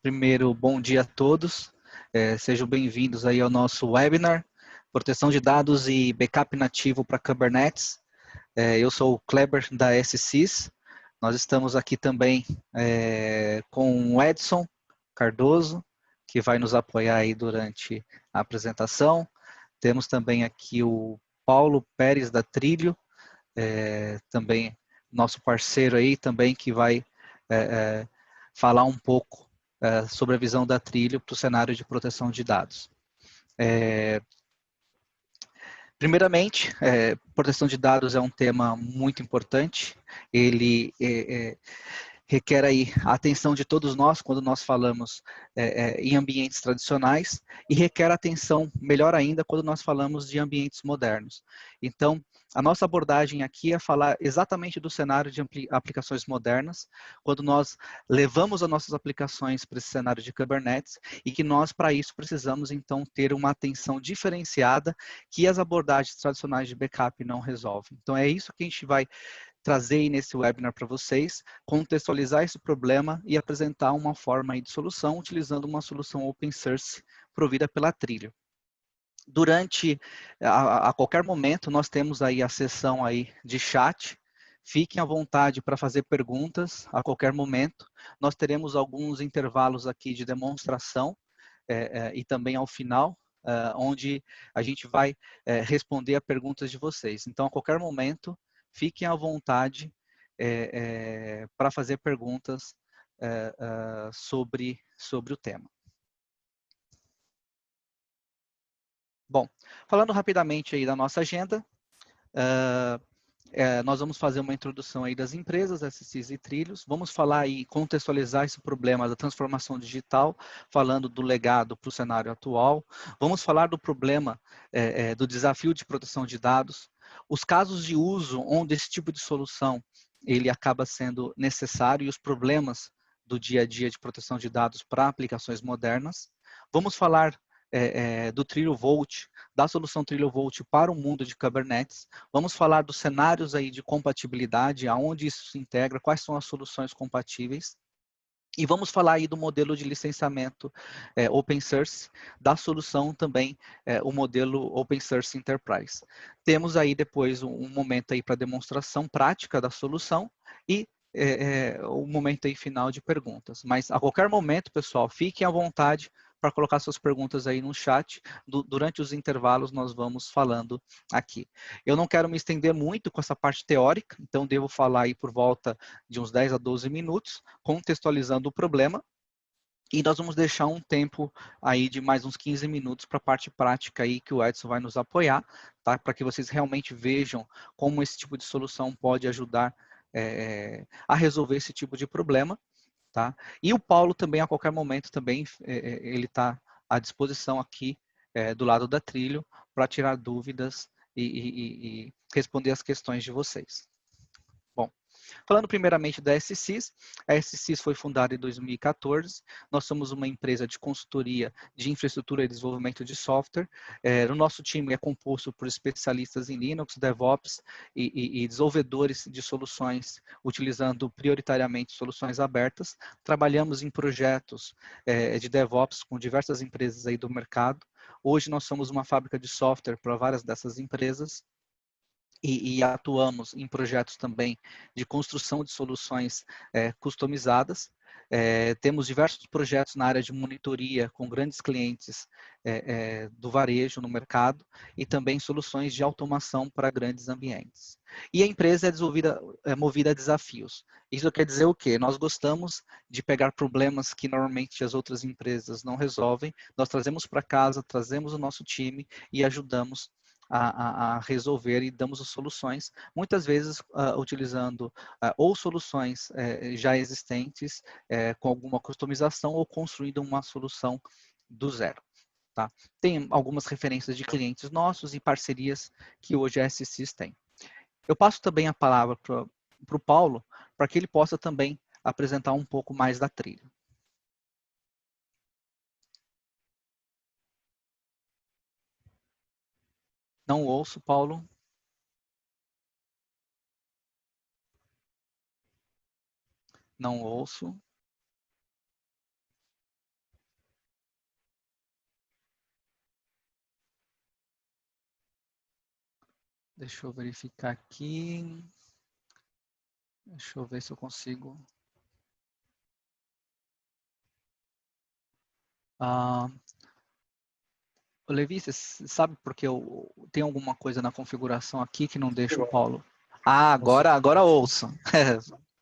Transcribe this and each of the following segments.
Primeiro, bom dia a todos. Sejam bem-vindos aí ao nosso webinar, Proteção de Dados e Backup Nativo para Kubernetes. Eu sou o Kleber da SSIS. Nós estamos aqui também com o Edson Cardoso, que vai nos apoiar aí durante a apresentação. Temos também aqui o Paulo Pérez da Trilho, também nosso parceiro aí também, que vai falar um pouco sobre a visão da Trilho para o cenário de proteção de dados. Primeiramente, proteção de dados é um tema muito importante. Ele requer aí a atenção de todos nós quando nós falamos em ambientes tradicionais e requer atenção, melhor ainda, quando nós falamos de ambientes modernos. Então, a nossa abordagem aqui é falar exatamente do cenário de aplicações modernas, quando nós levamos as nossas aplicações para esse cenário de Kubernetes e que nós, para isso, precisamos, então, ter uma atenção diferenciada que as abordagens tradicionais de backup não resolvem. Então, é isso que a gente vai trazer aí nesse webinar para vocês, contextualizar esse problema e apresentar uma forma aí de solução, utilizando uma solução open source provida pela Trilho. Durante, a qualquer momento, nós temos aí a sessão aí de chat. Fiquem à vontade para fazer perguntas a qualquer momento. Nós teremos alguns intervalos aqui de demonstração e também ao final, onde a gente vai responder a perguntas de vocês. Então, a qualquer momento, fiquem à vontade para fazer perguntas sobre o tema. Bom, falando rapidamente aí da nossa agenda, nós vamos fazer uma introdução aí das empresas, SSIS e Trilhos, vamos falar e contextualizar esse problema da transformação digital, falando do legado para o cenário atual, vamos falar do problema do desafio de proteção de dados, os casos de uso onde esse tipo de solução ele acaba sendo necessário e os problemas do dia a dia de proteção de dados para aplicações modernas, vamos falar do Trilho Volt, da solução Trilho Volt para o mundo de Kubernetes. Vamos falar dos cenários aí de compatibilidade, aonde isso se integra, quais são as soluções compatíveis. E vamos falar aí do modelo de licenciamento open source, da solução também, o modelo open source enterprise. Temos aí depois um momento aí para demonstração prática da solução e o momento aí final de perguntas. Mas a qualquer momento, pessoal, fiquem à vontade para colocar suas perguntas aí no chat. Durante os intervalos nós vamos falando aqui. Eu não quero me estender muito com essa parte teórica, então devo falar aí por volta de uns 10 a 12 minutos, contextualizando o problema, e nós vamos deixar um tempo aí de mais uns 15 minutos para a parte prática aí que o Edson vai nos apoiar, tá? Para que vocês realmente vejam como esse tipo de solução pode ajudar a resolver esse tipo de problema. Tá? E o Paulo também, a qualquer momento, também ele está à disposição aqui do lado da Trilho para tirar dúvidas e responder as questões de vocês. Bom, falando primeiramente da SSIS, a SSIS foi fundada em 2014, nós somos uma empresa de consultoria de infraestrutura e desenvolvimento de software, o nosso time é composto por especialistas em Linux, DevOps e desenvolvedores de soluções, utilizando prioritariamente soluções abertas, trabalhamos em projetos de DevOps com diversas empresas aí do mercado, hoje nós somos uma fábrica de software para várias dessas empresas, e atuamos em projetos também de construção de soluções customizadas. Temos diversos projetos na área de monitoria com grandes clientes do varejo no mercado e também soluções de automação para grandes ambientes. E a empresa é movida a desafios. Isso quer dizer o quê? Nós gostamos de pegar problemas que normalmente as outras empresas não resolvem, nós trazemos para casa, trazemos o nosso time e ajudamos a resolver e damos as soluções, muitas vezes utilizando ou soluções já existentes com alguma customização ou construindo uma solução do zero. Tá? Tem algumas referências de clientes nossos e parcerias que hoje a SSIS tem. Eu passo também a palavra para o Paulo, para que ele possa também apresentar um pouco mais da trilha. Não ouço, Paulo. Não ouço. Deixa eu verificar aqui. Deixa eu ver se eu consigo. Levi, você sabe porque tem alguma coisa na configuração aqui que não deixa o Paulo? Ah, Não sei agora ouço.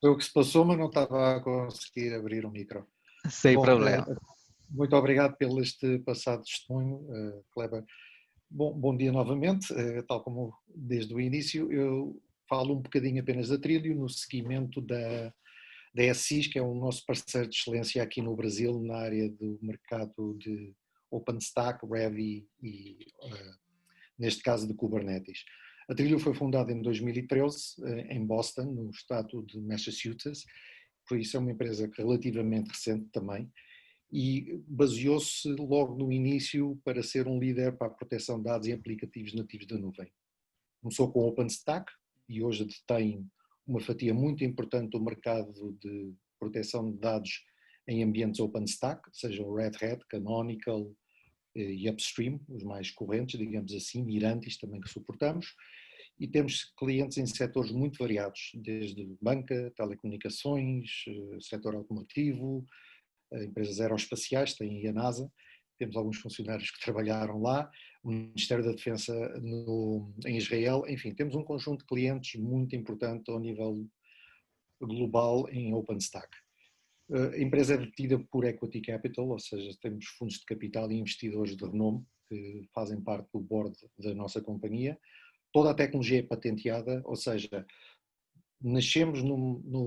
o que se passou, mas não estava a conseguir abrir o micro. Sem Bom, problema. muito obrigado pelo este passado testemunho, Kleber. Bom dia novamente. Tal como desde o início, eu falo um bocadinho apenas da Trilio no seguimento da SSIS, que é o nosso parceiro de excelência aqui no Brasil na área do mercado de OpenStack, Revy e, neste caso, de Kubernetes. A Trilio foi fundada em 2013 em Boston, no estado de Massachusetts, por isso é uma empresa relativamente recente também, e baseou-se logo no início para ser um líder para a proteção de dados e aplicativos nativos da nuvem. Começou com o OpenStack e hoje detém uma fatia muito importante do mercado de proteção de dados em ambientes OpenStack, sejam Red Hat, Canonical e Upstream, os mais correntes, digamos assim, Mirantis também que suportamos, e temos clientes em setores muito variados, desde banca, telecomunicações, setor automotivo, empresas aeroespaciais, tem a NASA, temos alguns funcionários que trabalharam lá, o Ministério da Defesa em Israel, enfim, temos um conjunto de clientes muito importante ao nível global em OpenStack. A empresa é detida por Equity Capital, ou seja, temos fundos de capital e investidores de renome que fazem parte do board da nossa companhia. Toda a tecnologia é patenteada, ou seja, nascemos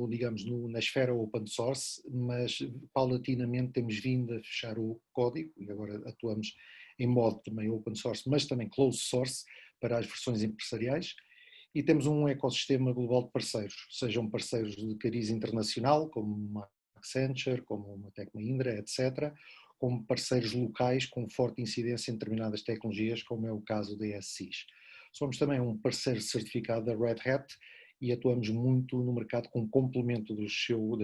digamos, na esfera open source, mas paulatinamente temos vindo a fechar o código e agora atuamos em modo também open source, mas também closed source para as versões empresariais, e temos um ecossistema global de parceiros, sejam parceiros de cariz internacional, como uma Accenture, como uma Tec Mahindra, etc., como parceiros locais com forte incidência em determinadas tecnologias, como é o caso da SSIS. Somos também um parceiro certificado da Red Hat e atuamos muito no mercado com complemento das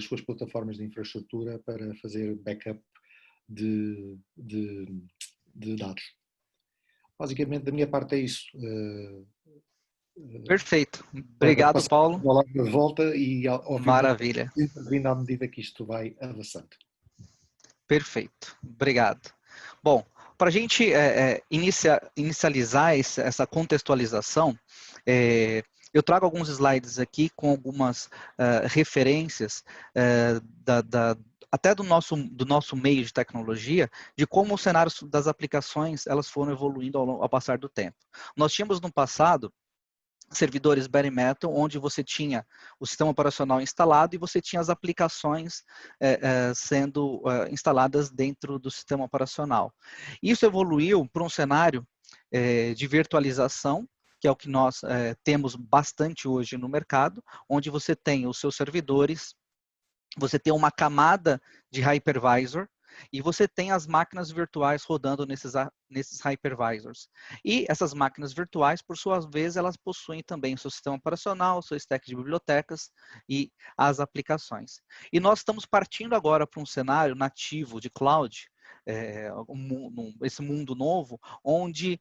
suas plataformas de infraestrutura para fazer backup de dados. Basicamente, da minha parte é isso. Perfeito. Obrigado, Paulo. Vou lá de volta e, obviamente, Maravilha. intervindo à medida que isto vai avançando. Perfeito. Obrigado. Bom, para a gente inicializar essa contextualização, eu trago alguns slides aqui com algumas referências até do nosso meio de tecnologia, de como o cenário das aplicações elas foram evoluindo ao passar do tempo. Nós tínhamos no passado servidores bare metal, onde você tinha o sistema operacional instalado e você tinha as aplicações sendo instaladas dentro do sistema operacional. Isso evoluiu para um cenário de virtualização, que é o que nós temos bastante hoje no mercado, onde você tem os seus servidores, você tem uma camada de hypervisor, e você tem as máquinas virtuais rodando nesses hypervisors. E essas máquinas virtuais, por sua vez, elas possuem também o seu sistema operacional, o seu stack de bibliotecas e as aplicações. E nós estamos partindo agora para um cenário nativo de cloud, esse mundo novo, onde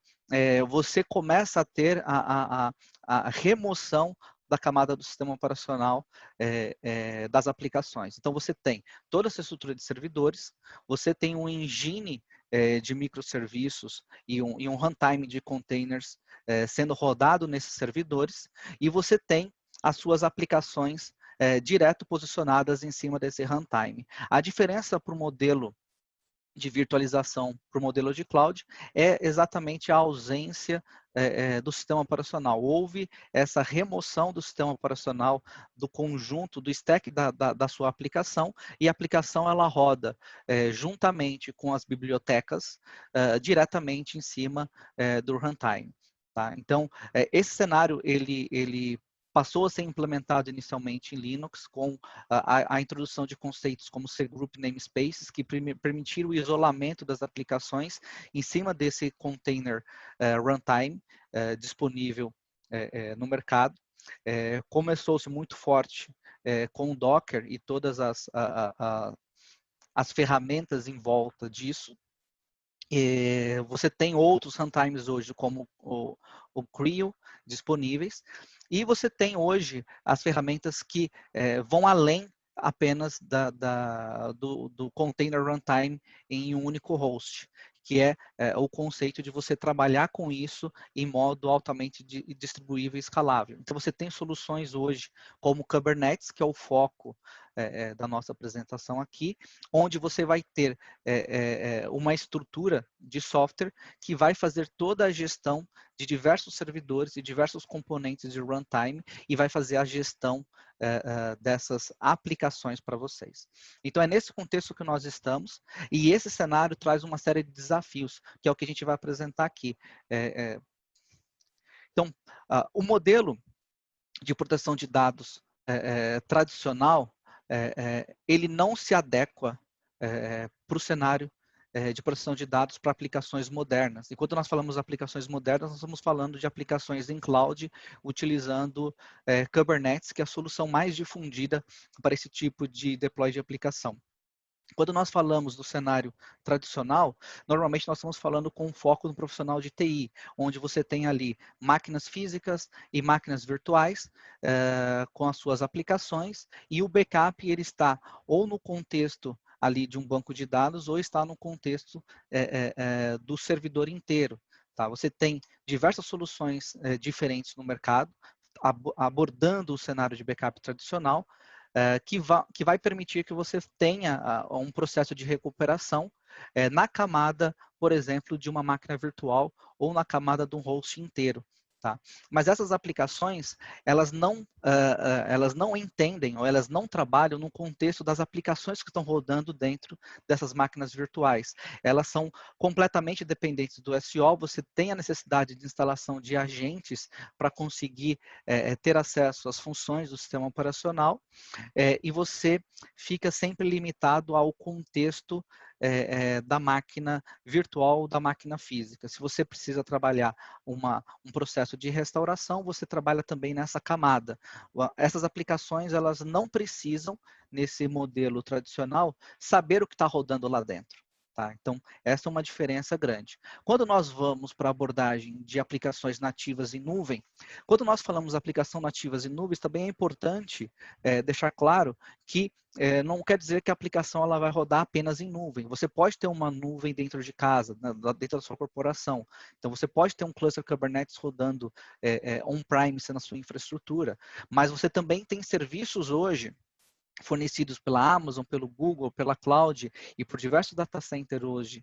você começa a ter a remoção da camada do sistema operacional das aplicações. Então, você tem toda essa estrutura de servidores, você tem um engine de microserviços e um runtime de containers sendo rodado nesses servidores, e você tem as suas aplicações direto posicionadas em cima desse runtime. A diferença para o modelo de virtualização para o modelo de cloud é exatamente a ausência do sistema operacional. Houve essa remoção do sistema operacional do conjunto, do stack da sua aplicação, e a aplicação ela roda juntamente com as bibliotecas diretamente em cima do runtime. Tá? Então, esse cenário ele passou a ser implementado inicialmente em Linux com a introdução de conceitos como cgroup namespaces, que permitiram o isolamento das aplicações em cima desse container runtime disponível no mercado. Começou-se muito forte com o Docker e todas as ferramentas em volta disso. Você tem outros runtimes hoje, como o Creo, disponíveis. E você tem hoje as ferramentas que vão além apenas do container runtime em um único host, que é o conceito de você trabalhar com isso em modo altamente distribuível e escalável. Então, você tem soluções hoje como o Kubernetes, que é o foco da nossa apresentação aqui, onde você vai ter uma estrutura de software que vai fazer toda a gestão de diversos servidores e diversos componentes de runtime e vai fazer a gestão dessas aplicações para vocês. Então, é nesse contexto que nós estamos, e esse cenário traz uma série de desafios, que é o que a gente vai apresentar aqui. Então, o modelo de proteção de dados tradicional, ele não se adequa para o cenário de proteção de dados para aplicações modernas. E quando nós falamos de aplicações modernas, nós estamos falando de aplicações em cloud, utilizando Kubernetes, que é a solução mais difundida para esse tipo de deploy de aplicação. Quando nós falamos do cenário tradicional, normalmente nós estamos falando com foco no profissional de TI, onde você tem ali máquinas físicas e máquinas virtuais com as suas aplicações, e o backup ele está ou no contexto ali de um banco de dados ou está no contexto do servidor inteiro. Tá? Você tem diversas soluções diferentes no mercado, abordando o cenário de backup tradicional, que vai permitir que você tenha um processo de recuperação na camada, por exemplo, de uma máquina virtual ou na camada de um host inteiro. Tá? Mas essas aplicações, elas não entendem ou elas não trabalham no contexto das aplicações que estão rodando dentro dessas máquinas virtuais. Elas são completamente dependentes do SO, você tem a necessidade de instalação de agentes para conseguir ter acesso às funções do sistema operacional, e você fica sempre limitado ao contexto da máquina virtual ou da máquina física. Se você precisa trabalhar um processo de restauração, você trabalha também nessa camada. Essas aplicações, elas não precisam, nesse modelo tradicional, saber o que está rodando lá dentro. Tá? Então, essa é uma diferença grande. Quando nós vamos para a abordagem de aplicações nativas em nuvem, quando nós falamos aplicação nativas em nuvens, também é importante deixar claro que não quer dizer que a aplicação ela vai rodar apenas em nuvem. Você pode ter uma nuvem dentro de casa, dentro da sua corporação. Então, você pode ter um cluster Kubernetes rodando on-premise na sua infraestrutura, mas você também tem serviços hoje fornecidos pela Amazon, pelo Google, pela Cloud e por diversos data centers hoje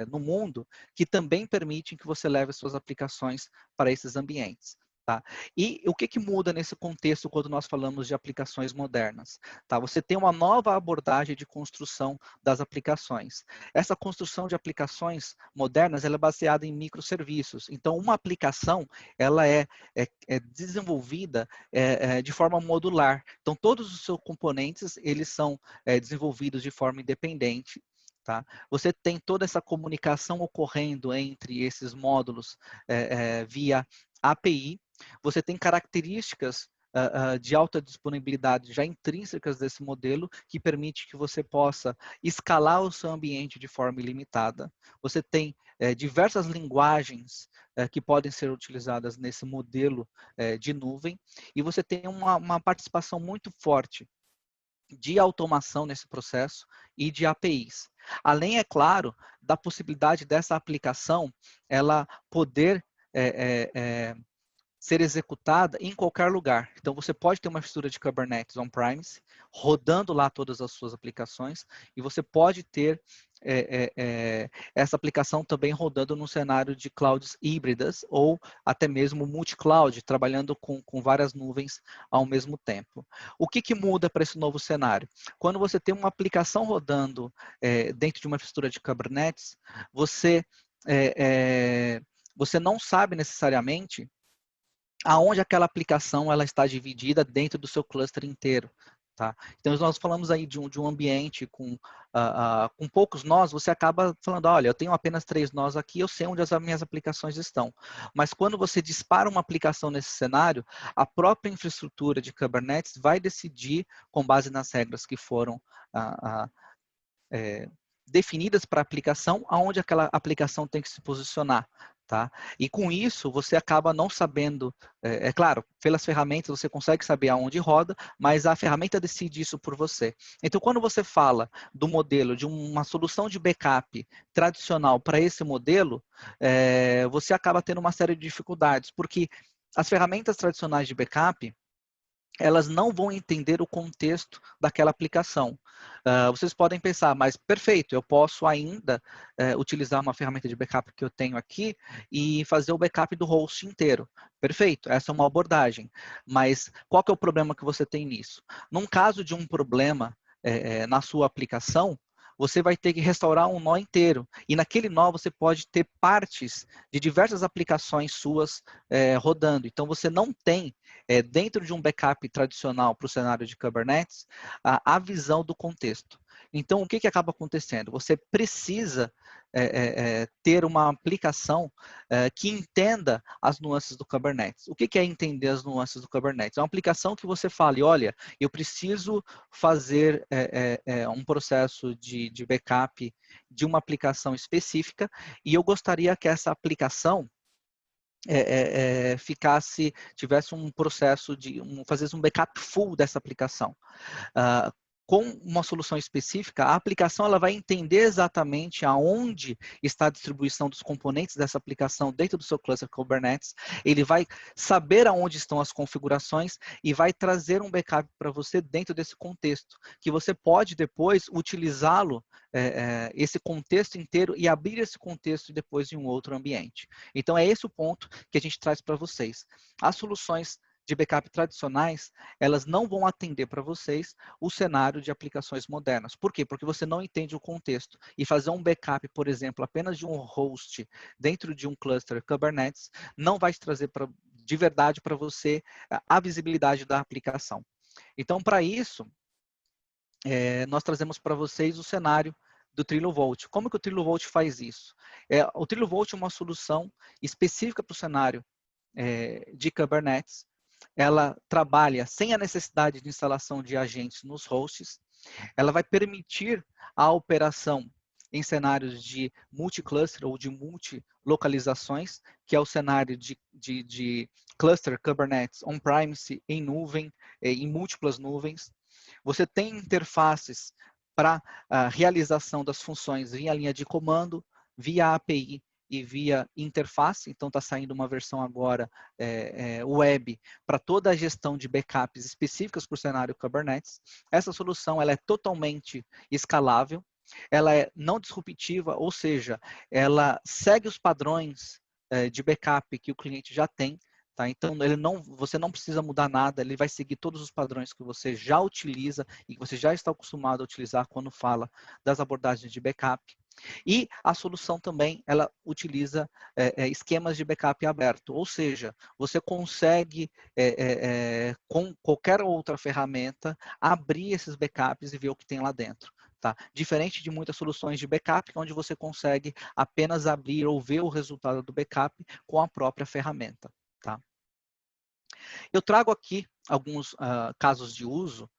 no mundo, que também permitem que você leve suas aplicações para esses ambientes. Tá? E o que muda nesse contexto quando nós falamos de aplicações modernas? Tá? Você tem uma nova abordagem de construção das aplicações. Essa construção de aplicações modernas ela é baseada em microserviços. Então, uma aplicação ela é desenvolvida de forma modular. Então, todos os seus componentes eles são desenvolvidos de forma independente. Tá? Você tem toda essa comunicação ocorrendo entre esses módulos via API. Você tem características de alta disponibilidade já intrínsecas desse modelo, que permite que você possa escalar o seu ambiente de forma ilimitada. Você tem diversas linguagens que podem ser utilizadas nesse modelo de nuvem, e você tem uma participação muito forte de automação nesse processo e de APIs. Além, é claro, da possibilidade dessa aplicação ela poder ser executada em qualquer lugar. Então, você pode ter uma mistura de Kubernetes on-premise, rodando lá todas as suas aplicações, e você pode ter essa aplicação também rodando num cenário de clouds híbridas, ou até mesmo multi-cloud, trabalhando com várias nuvens ao mesmo tempo. O que muda para esse novo cenário? Quando você tem uma aplicação rodando dentro de uma mistura de Kubernetes, você não sabe necessariamente aonde aquela aplicação ela está dividida dentro do seu cluster inteiro. Tá? Então, nós falamos aí de um ambiente com poucos nós, você acaba falando, olha, eu tenho apenas 3 nós aqui, eu sei onde as minhas aplicações estão. Mas quando você dispara uma aplicação nesse cenário, a própria infraestrutura de Kubernetes vai decidir, com base nas regras que foram definidas para a aplicação, aonde aquela aplicação tem que se posicionar. Tá? E com isso, você acaba não sabendo, é claro, pelas ferramentas você consegue saber aonde roda, mas a ferramenta decide isso por você. Então, quando você fala do modelo, de uma solução de backup tradicional para esse modelo, você acaba tendo uma série de dificuldades, porque as ferramentas tradicionais de backup, elas não vão entender o contexto daquela aplicação. Vocês podem pensar, mas perfeito, eu posso ainda utilizar uma ferramenta de backup que eu tenho aqui e fazer o backup do host inteiro. Perfeito, essa é uma abordagem. Mas qual que é o problema que você tem nisso? Num caso de um problema na sua aplicação, você vai ter que restaurar um nó inteiro. E naquele nó você pode ter partes de diversas aplicações suas rodando. Então você não tem dentro de um backup tradicional para o cenário de Kubernetes, a visão do contexto. Então, o que acaba acontecendo? Você precisa ter uma aplicação que entenda as nuances do Kubernetes. O que é entender as nuances do Kubernetes? É uma aplicação que você fale, olha, eu preciso fazer um processo de backup de uma aplicação específica e eu gostaria que essa aplicação tivesse um processo fazesse um backup full dessa aplicação. Com uma solução específica, a aplicação ela vai entender exatamente aonde está a distribuição dos componentes dessa aplicação dentro do seu cluster Kubernetes, ele vai saber aonde estão as configurações e vai trazer um backup para você dentro desse contexto, que você pode depois utilizá-lo, esse contexto inteiro, e abrir esse contexto depois em um outro ambiente. Então, é esse o ponto que a gente traz para vocês. As soluções de backup tradicionais, elas não vão atender para vocês o cenário de aplicações modernas. Por quê? Porque você não entende o contexto. E fazer um backup, por exemplo, apenas de um host dentro de um cluster Kubernetes, não vai trazer de verdade para você a visibilidade da aplicação. Então, para isso, nós trazemos para vocês o cenário do TriloVolt. Como que o TriloVolt faz isso? O TriloVolt é uma solução específica para o cenário de Kubernetes. Ela trabalha sem a necessidade de instalação de agentes nos hosts. Ela vai permitir a operação em cenários de multi-cluster ou de multi-localizações, que é o cenário de cluster Kubernetes on-premise, em nuvem, em múltiplas nuvens. Você tem interfaces para a realização das funções via linha de comando, via API e via interface. Então, está saindo uma versão agora web para toda a gestão de backups específicas para o cenário Kubernetes. Essa solução ela é totalmente escalável, ela é não disruptiva, ou seja, ela segue os padrões de backup que o cliente já tem. Tá? Então, você não precisa mudar nada, ele vai seguir todos os padrões que você já utiliza e que você já está acostumado a utilizar quando fala das abordagens de backup. E a solução também, ela utiliza esquemas de backup aberto, ou seja, você consegue, com qualquer outra ferramenta, abrir esses backups e ver o que tem lá dentro. Tá? Diferente de muitas soluções de backup, onde você consegue apenas abrir ou ver o resultado do backup com a própria ferramenta. Tá? Eu trago aqui alguns casos de uso,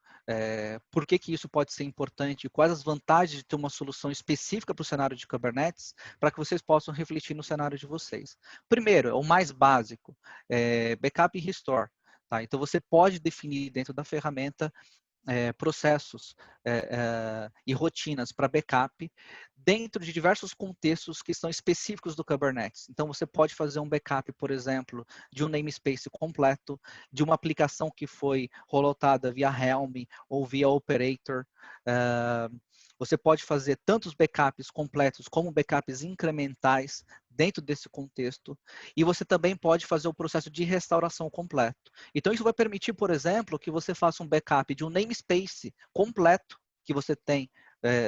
por que isso pode ser importante, quais as vantagens de ter uma solução específica para o cenário de Kubernetes, para que vocês possam refletir no cenário de vocês. Primeiro, o mais básico, backup e restore. Tá? Então, você pode definir dentro da ferramenta processos e rotinas para backup dentro de diversos contextos que são específicos do Kubernetes. Então, você pode fazer um backup, por exemplo, de um namespace completo, de uma aplicação que foi rolotada via Helm ou via Operator. Você pode fazer tantos backups completos como backups incrementais dentro desse contexto, e você também pode fazer o processo de restauração completo. Então, isso vai permitir, por exemplo, que você faça um backup de um namespace completo que você tem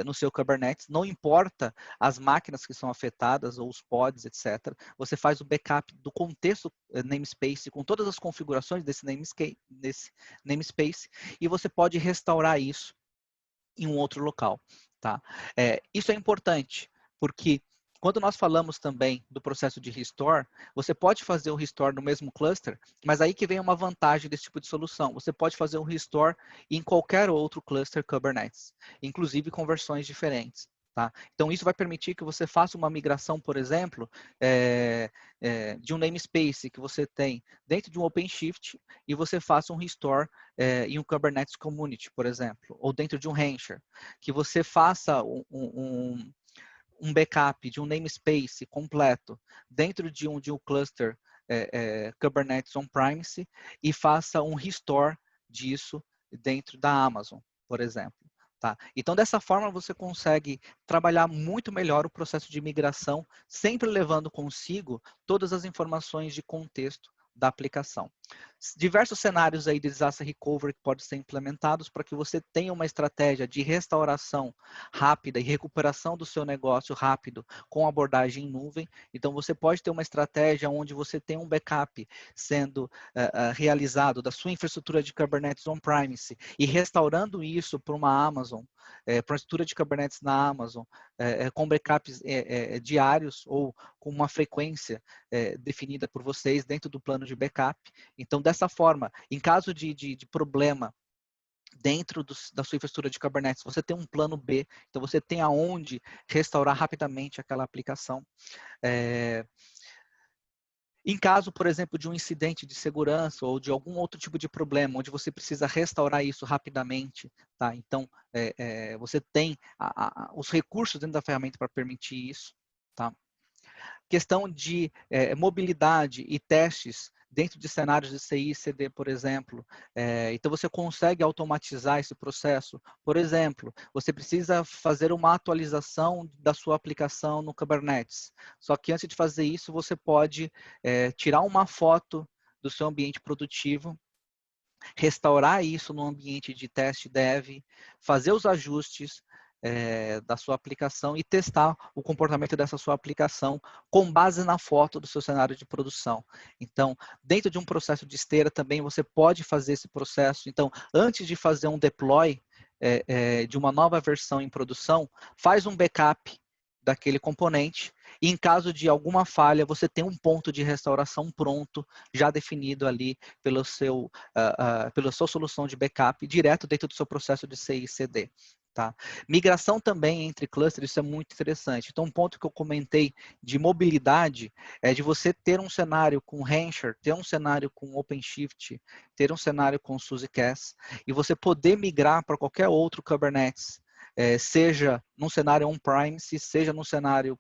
no seu Kubernetes, não importa as máquinas que são afetadas ou os pods, etc. Você faz o backup do contexto namespace com todas as configurações desse namespace e você pode restaurar isso em um outro local. Tá? Isso é importante, porque quando nós falamos também do processo de restore, você pode fazer o restore no mesmo cluster, mas aí que vem uma vantagem desse tipo de solução. Você pode fazer um restore em qualquer outro cluster Kubernetes, inclusive com versões diferentes. Tá? Então, isso vai permitir que você faça uma migração, por exemplo, de um namespace que você tem dentro de um OpenShift e você faça um restore em um Kubernetes Community, por exemplo, ou dentro de um Rancher, que você faça um backup de um namespace completo dentro de um cluster Kubernetes on-premise e faça um restore disso dentro da Amazon, por exemplo. Tá? Então, dessa forma, você consegue trabalhar muito melhor o processo de migração, sempre levando consigo todas as informações de contexto da aplicação. Diversos cenários aí de disaster recovery que podem ser implementados para que você tenha uma estratégia de restauração rápida e recuperação do seu negócio rápido com abordagem em nuvem. Então, você pode ter uma estratégia onde você tem um backup sendo realizado da sua infraestrutura de Kubernetes on-premise e restaurando isso para uma Amazon, para uma estrutura de Kubernetes na Amazon, com backups diários ou com uma frequência definida por vocês dentro do plano de backup. Então, dessa forma, em caso de problema dentro da sua infraestrutura de Kubernetes, você tem um plano B, então você tem aonde restaurar rapidamente aquela aplicação. Em caso, por exemplo, de um incidente de segurança ou de algum outro tipo de problema, onde você precisa restaurar isso rapidamente, tá? Então, você tem os recursos dentro da ferramenta para permitir isso, tá? Questão de mobilidade e testes dentro de cenários de CI e CD, por exemplo. Então, você consegue automatizar esse processo. Por exemplo, você precisa fazer uma atualização da sua aplicação no Kubernetes. Só que antes de fazer isso, você pode tirar uma foto do seu ambiente produtivo, restaurar isso no ambiente de teste dev, fazer os ajustes da sua aplicação e testar o comportamento dessa sua aplicação com base na foto do seu cenário de produção. Então, dentro de um processo de esteira também você pode fazer esse processo. Então, antes de fazer um deploy de uma nova versão em produção, faz um backup daquele componente e em caso de alguma falha, você tem um ponto de restauração pronto, já definido ali pela sua solução de backup, direto dentro do seu processo de CI e CD. Tá? Migração também entre clusters, isso é muito interessante. Então, um ponto que eu comentei de mobilidade é de você ter um cenário com Rancher, ter um cenário com OpenShift, ter um cenário com SUSE-CAS, e você poder migrar para qualquer outro Kubernetes, seja num cenário on-premise, seja num cenário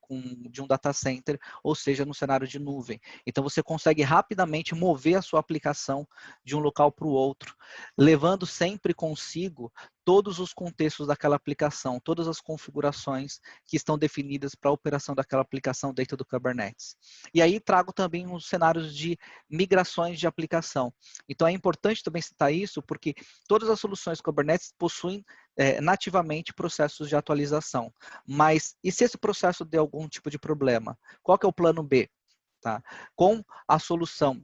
de um data center, ou seja no cenário de nuvem. Então, você consegue rapidamente mover a sua aplicação de um local para o outro, levando sempre consigo todos os contextos daquela aplicação, todas as configurações que estão definidas para a operação daquela aplicação dentro do Kubernetes. E aí trago também os cenários de migrações de aplicação. Então, é importante também citar isso, porque todas as soluções Kubernetes possuem nativamente processos de atualização. Mas, e se esse processo der algum tipo de problema? Qual que é o plano B? Tá? Com a solução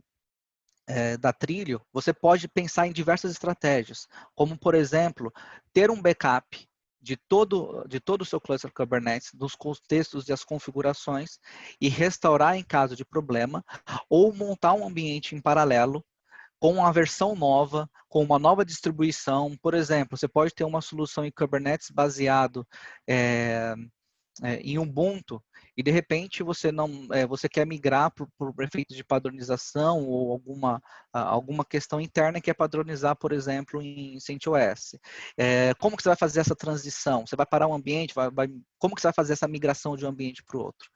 da Trilio, você pode pensar em diversas estratégias, como, por exemplo, ter um backup de todo o seu cluster Kubernetes, dos contextos e as configurações, e restaurar em caso de problema, ou montar um ambiente em paralelo, com uma versão nova, com uma nova distribuição. Por exemplo, você pode ter uma solução em Kubernetes baseado em Ubuntu, e de repente você você quer migrar por efeito de padronização ou alguma questão interna que é padronizar, por exemplo, em CentOS. Como que você vai fazer essa transição? Você vai parar um ambiente? Como que você vai fazer essa migração de um ambiente para o outro?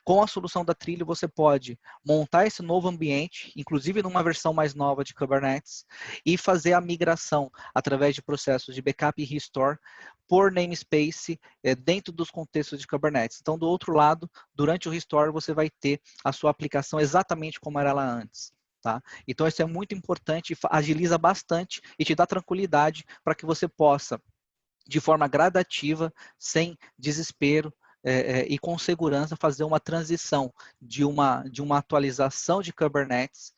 Com a solução da Trilio, você pode montar esse novo ambiente, inclusive numa versão mais nova de Kubernetes, e fazer a migração através de processos de backup e restore por namespace dentro dos contextos de Kubernetes. Então, do outro lado, durante o restore, você vai ter a sua aplicação exatamente como era ela antes. Tá? Então, isso é muito importante, agiliza bastante e te dá tranquilidade para que você possa, de forma gradativa, sem desespero, e com segurança fazer uma transição de uma atualização de Kubernetes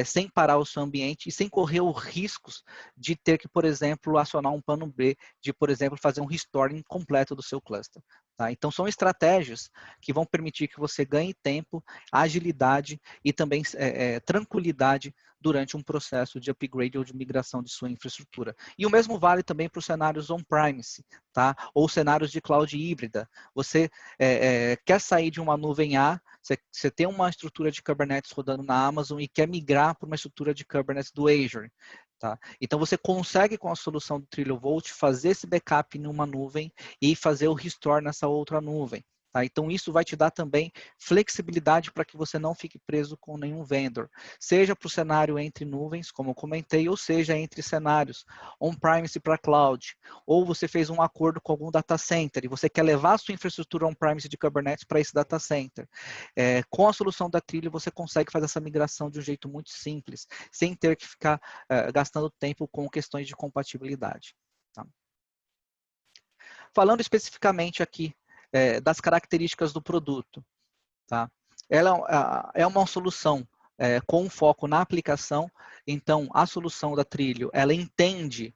sem parar o seu ambiente e sem correr os riscos de ter que, por exemplo, acionar um plano B, de, por exemplo, fazer um restoring completo do seu cluster. Tá? Então, são estratégias que vão permitir que você ganhe tempo, agilidade e também tranquilidade durante um processo de upgrade ou de migração de sua infraestrutura. E o mesmo vale também para os cenários on-premise, tá? Ou cenários de cloud híbrida. Você quer sair de uma nuvem A, você tem uma estrutura de Kubernetes rodando na Amazon e quer migrar para uma estrutura de Kubernetes do Azure. Tá? Então, você consegue, com a solução do TrilioVolt, fazer esse backup em uma nuvem e fazer o restore nessa outra nuvem. Tá? Então, isso vai te dar também flexibilidade para que você não fique preso com nenhum vendor. Seja para o cenário entre nuvens, como eu comentei, ou seja, entre cenários on-premise para cloud. Ou você fez um acordo com algum data center e você quer levar a sua infraestrutura on-premise de Kubernetes para esse data center. Com a solução da Trilio, você consegue fazer essa migração de um jeito muito simples, sem ter que ficar gastando tempo com questões de compatibilidade. Tá? Falando especificamente aqui das características do produto, tá? Ela é uma solução com foco na aplicação. Então, a solução da Trilio, ela entende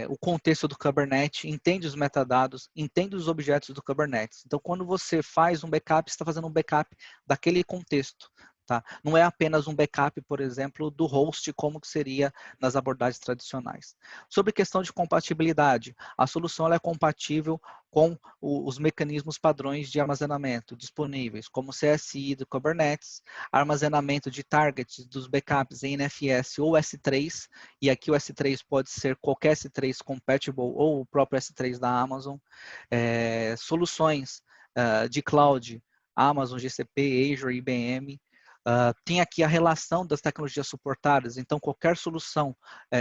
o contexto do Kubernetes, entende os metadados, entende os objetos do Kubernetes. Então, quando você faz um backup, você está fazendo um backup daquele contexto. Tá? Não é apenas um backup, por exemplo, do host, como que seria nas abordagens tradicionais. Sobre questão de compatibilidade, a solução é compatível com os mecanismos padrões de armazenamento disponíveis, como CSI do Kubernetes, armazenamento de targets dos backups em NFS ou S3, e aqui o S3 pode ser qualquer S3 compatible ou o próprio S3 da Amazon, soluções de cloud, Amazon, GCP, Azure, IBM. Tem aqui a relação das tecnologias suportadas, então qualquer solução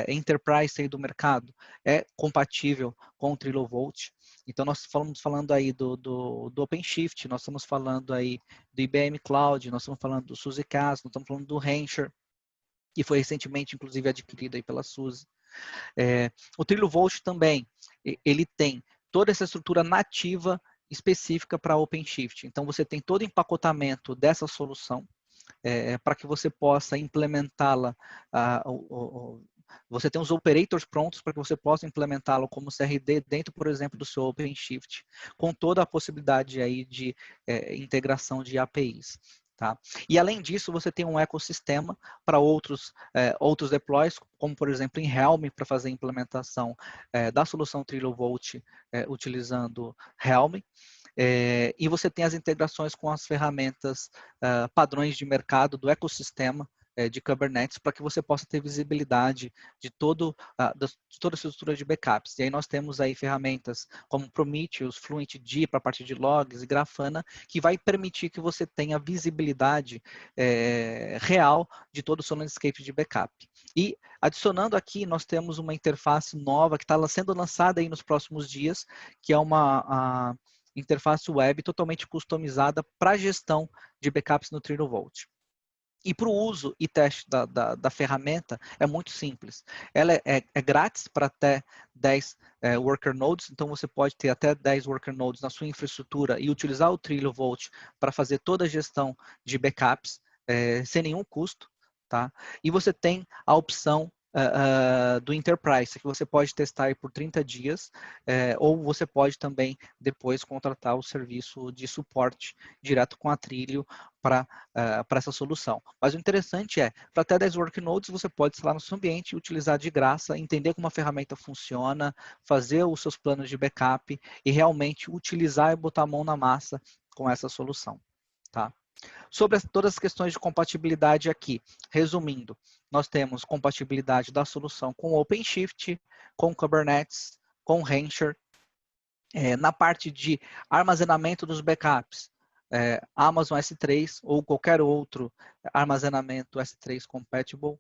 enterprise aí do mercado é compatível com o TrilioVolt. Então nós estamos falando aí do OpenShift, nós estamos falando aí do IBM Cloud, nós estamos falando do SUSE CaaS, nós estamos falando do Rancher, que foi recentemente inclusive adquirido aí pela SUSE. O TrilioVolt também, ele tem toda essa estrutura nativa específica para OpenShift. Então você tem todo o empacotamento dessa solução, para que você possa implementá-la, você tem os operators prontos para que você possa implementá-lo como CRD dentro, por exemplo, do seu OpenShift, com toda a possibilidade aí de integração de APIs. Tá? E além disso, você tem um ecossistema para outros deploys, como por exemplo em Helm, para fazer a implementação da solução TrilioVolt utilizando Helm. E você tem as integrações com as ferramentas padrões de mercado do ecossistema de Kubernetes para que você possa ter visibilidade de toda a estrutura de backups. E aí nós temos aí ferramentas como Prometheus, FluentD para a parte de logs e Grafana, que vai permitir que você tenha visibilidade real de todo o seu landscape de backup. E adicionando aqui, nós temos uma interface nova que está sendo lançada aí nos próximos dias, que é uma interface web totalmente customizada para a gestão de backups no TrilioVolt. E para o uso e teste da ferramenta é muito simples. Ela é grátis para até 10 worker nodes, então você pode ter até 10 worker nodes na sua infraestrutura e utilizar o TrilioVolt para fazer toda a gestão de backups sem nenhum custo. Tá? E você tem a opção do Enterprise, que você pode testar aí por 30 dias, ou você pode também depois contratar o serviço de suporte direto com a Trilio para essa solução. Mas o interessante para até 10 workloads, você pode instalar no seu ambiente e utilizar de graça, entender como a ferramenta funciona, fazer os seus planos de backup e realmente utilizar e botar a mão na massa com essa solução. Tá? Sobre todas as questões de compatibilidade aqui, resumindo, nós temos compatibilidade da solução com OpenShift, com Kubernetes, com Rancher. Na parte de armazenamento dos backups, Amazon S3 ou qualquer outro armazenamento S3 compatible,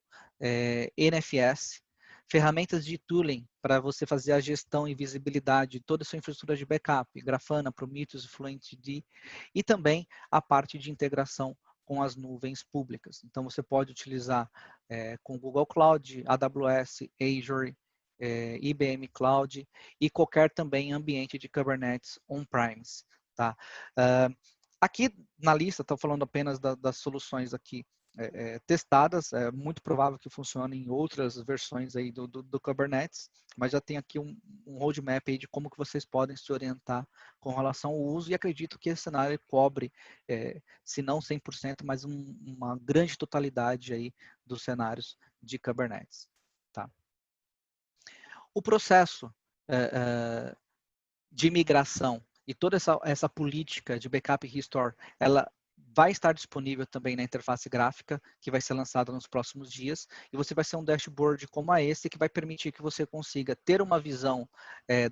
NFS, ferramentas de tooling para você fazer a gestão e visibilidade de toda a sua infraestrutura de backup, Grafana, Prometheus, FluentD, e também a parte de integração com as nuvens públicas. Então, você pode utilizar com Google Cloud, AWS, Azure, IBM Cloud e qualquer também ambiente de Kubernetes on-premise. Tá? Aqui na lista, estou falando apenas das soluções aqui testadas, é muito provável que funcione em outras versões aí do Kubernetes, mas já tem aqui um roadmap aí de como que vocês podem se orientar com relação ao uso, e acredito que esse cenário cobre, se não 100%, mas uma grande totalidade aí dos cenários de Kubernetes. Tá? O processo de migração e toda essa política de backup e restore, ela vai estar disponível também na interface gráfica, que vai ser lançada nos próximos dias, e você vai ser um dashboard como esse, que vai permitir que você consiga ter uma visão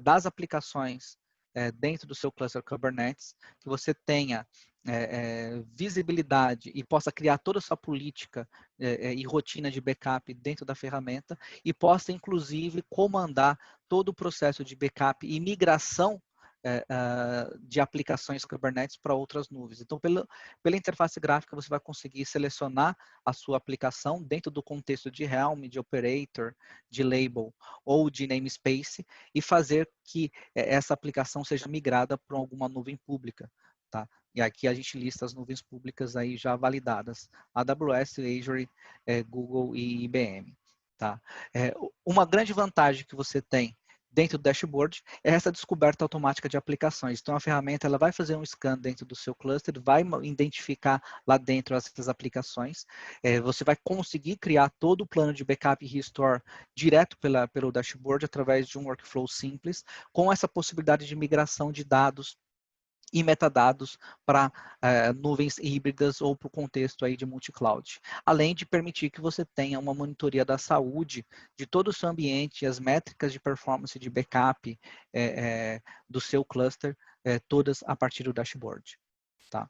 das aplicações dentro do seu cluster Kubernetes, que você tenha visibilidade e possa criar toda essa política e rotina de backup dentro da ferramenta, e possa, inclusive, comandar todo o processo de backup e migração de aplicações Kubernetes para outras nuvens. Então, pela interface gráfica, você vai conseguir selecionar a sua aplicação dentro do contexto de Helm, de Operator, de Label ou de Namespace, e fazer que essa aplicação seja migrada para alguma nuvem pública. Tá? E aqui a gente lista as nuvens públicas aí já validadas: AWS, Azure, Google e IBM. Tá? Uma grande vantagem que você tem dentro do dashboard é essa descoberta automática de aplicações. Então, a ferramenta ela vai fazer um scan dentro do seu cluster, vai identificar lá dentro essas aplicações. Você vai conseguir criar todo o plano de backup e restore direto pelo dashboard, através de um workflow simples, com essa possibilidade de migração de dados e metadados para nuvens híbridas ou para o contexto aí de multi-cloud. Além de permitir que você tenha uma monitoria da saúde de todo o seu ambiente, as métricas de performance de backup do seu cluster, todas a partir do dashboard. Tá?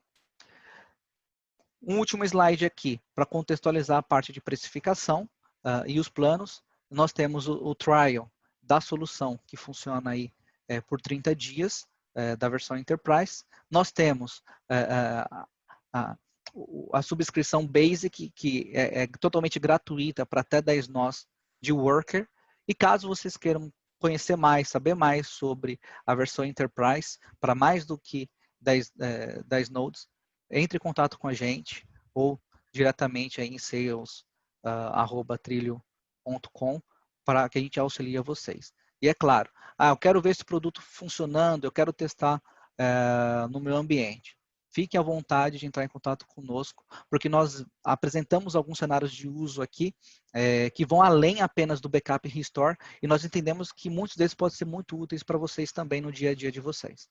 Um último slide aqui, para contextualizar a parte de precificação e os planos. Nós temos o trial da solução, que funciona aí por 30 dias, da versão Enterprise. Nós temos a subscrição Basic, que é totalmente gratuita para até 10 nós de Worker. E caso vocês queiram conhecer mais, saber mais sobre a versão Enterprise, para mais do que 10 nodes, entre em contato com a gente ou diretamente aí em sales@trilio.com para que a gente auxilie vocês. E é claro, eu quero ver esse produto funcionando, eu quero testar no meu ambiente. Fiquem à vontade de entrar em contato conosco, porque nós apresentamos alguns cenários de uso aqui que vão além apenas do backup e restore, e nós entendemos que muitos deles podem ser muito úteis para vocês também no dia a dia de vocês.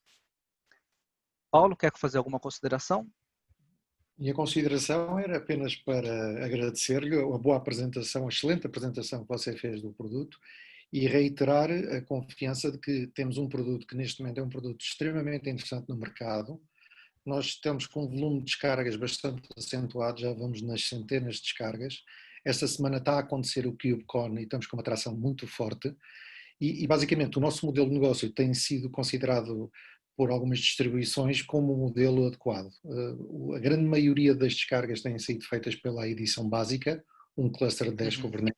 Paulo, quer fazer alguma consideração? Minha consideração era apenas para agradecer-lhe a boa apresentação, a excelente apresentação que você fez do produto, e reiterar a confiança de que temos um produto que neste momento é um produto extremamente interessante no mercado. Nós estamos com um volume de descargas bastante acentuado, já vamos nas centenas de descargas. Esta semana está a acontecer o KubeCon e estamos com uma atração muito forte. E basicamente o nosso modelo de negócio tem sido considerado por algumas distribuições como um modelo adequado. A grande maioria das descargas têm sido feitas pela edição básica, um cluster de 10 Kubernetes,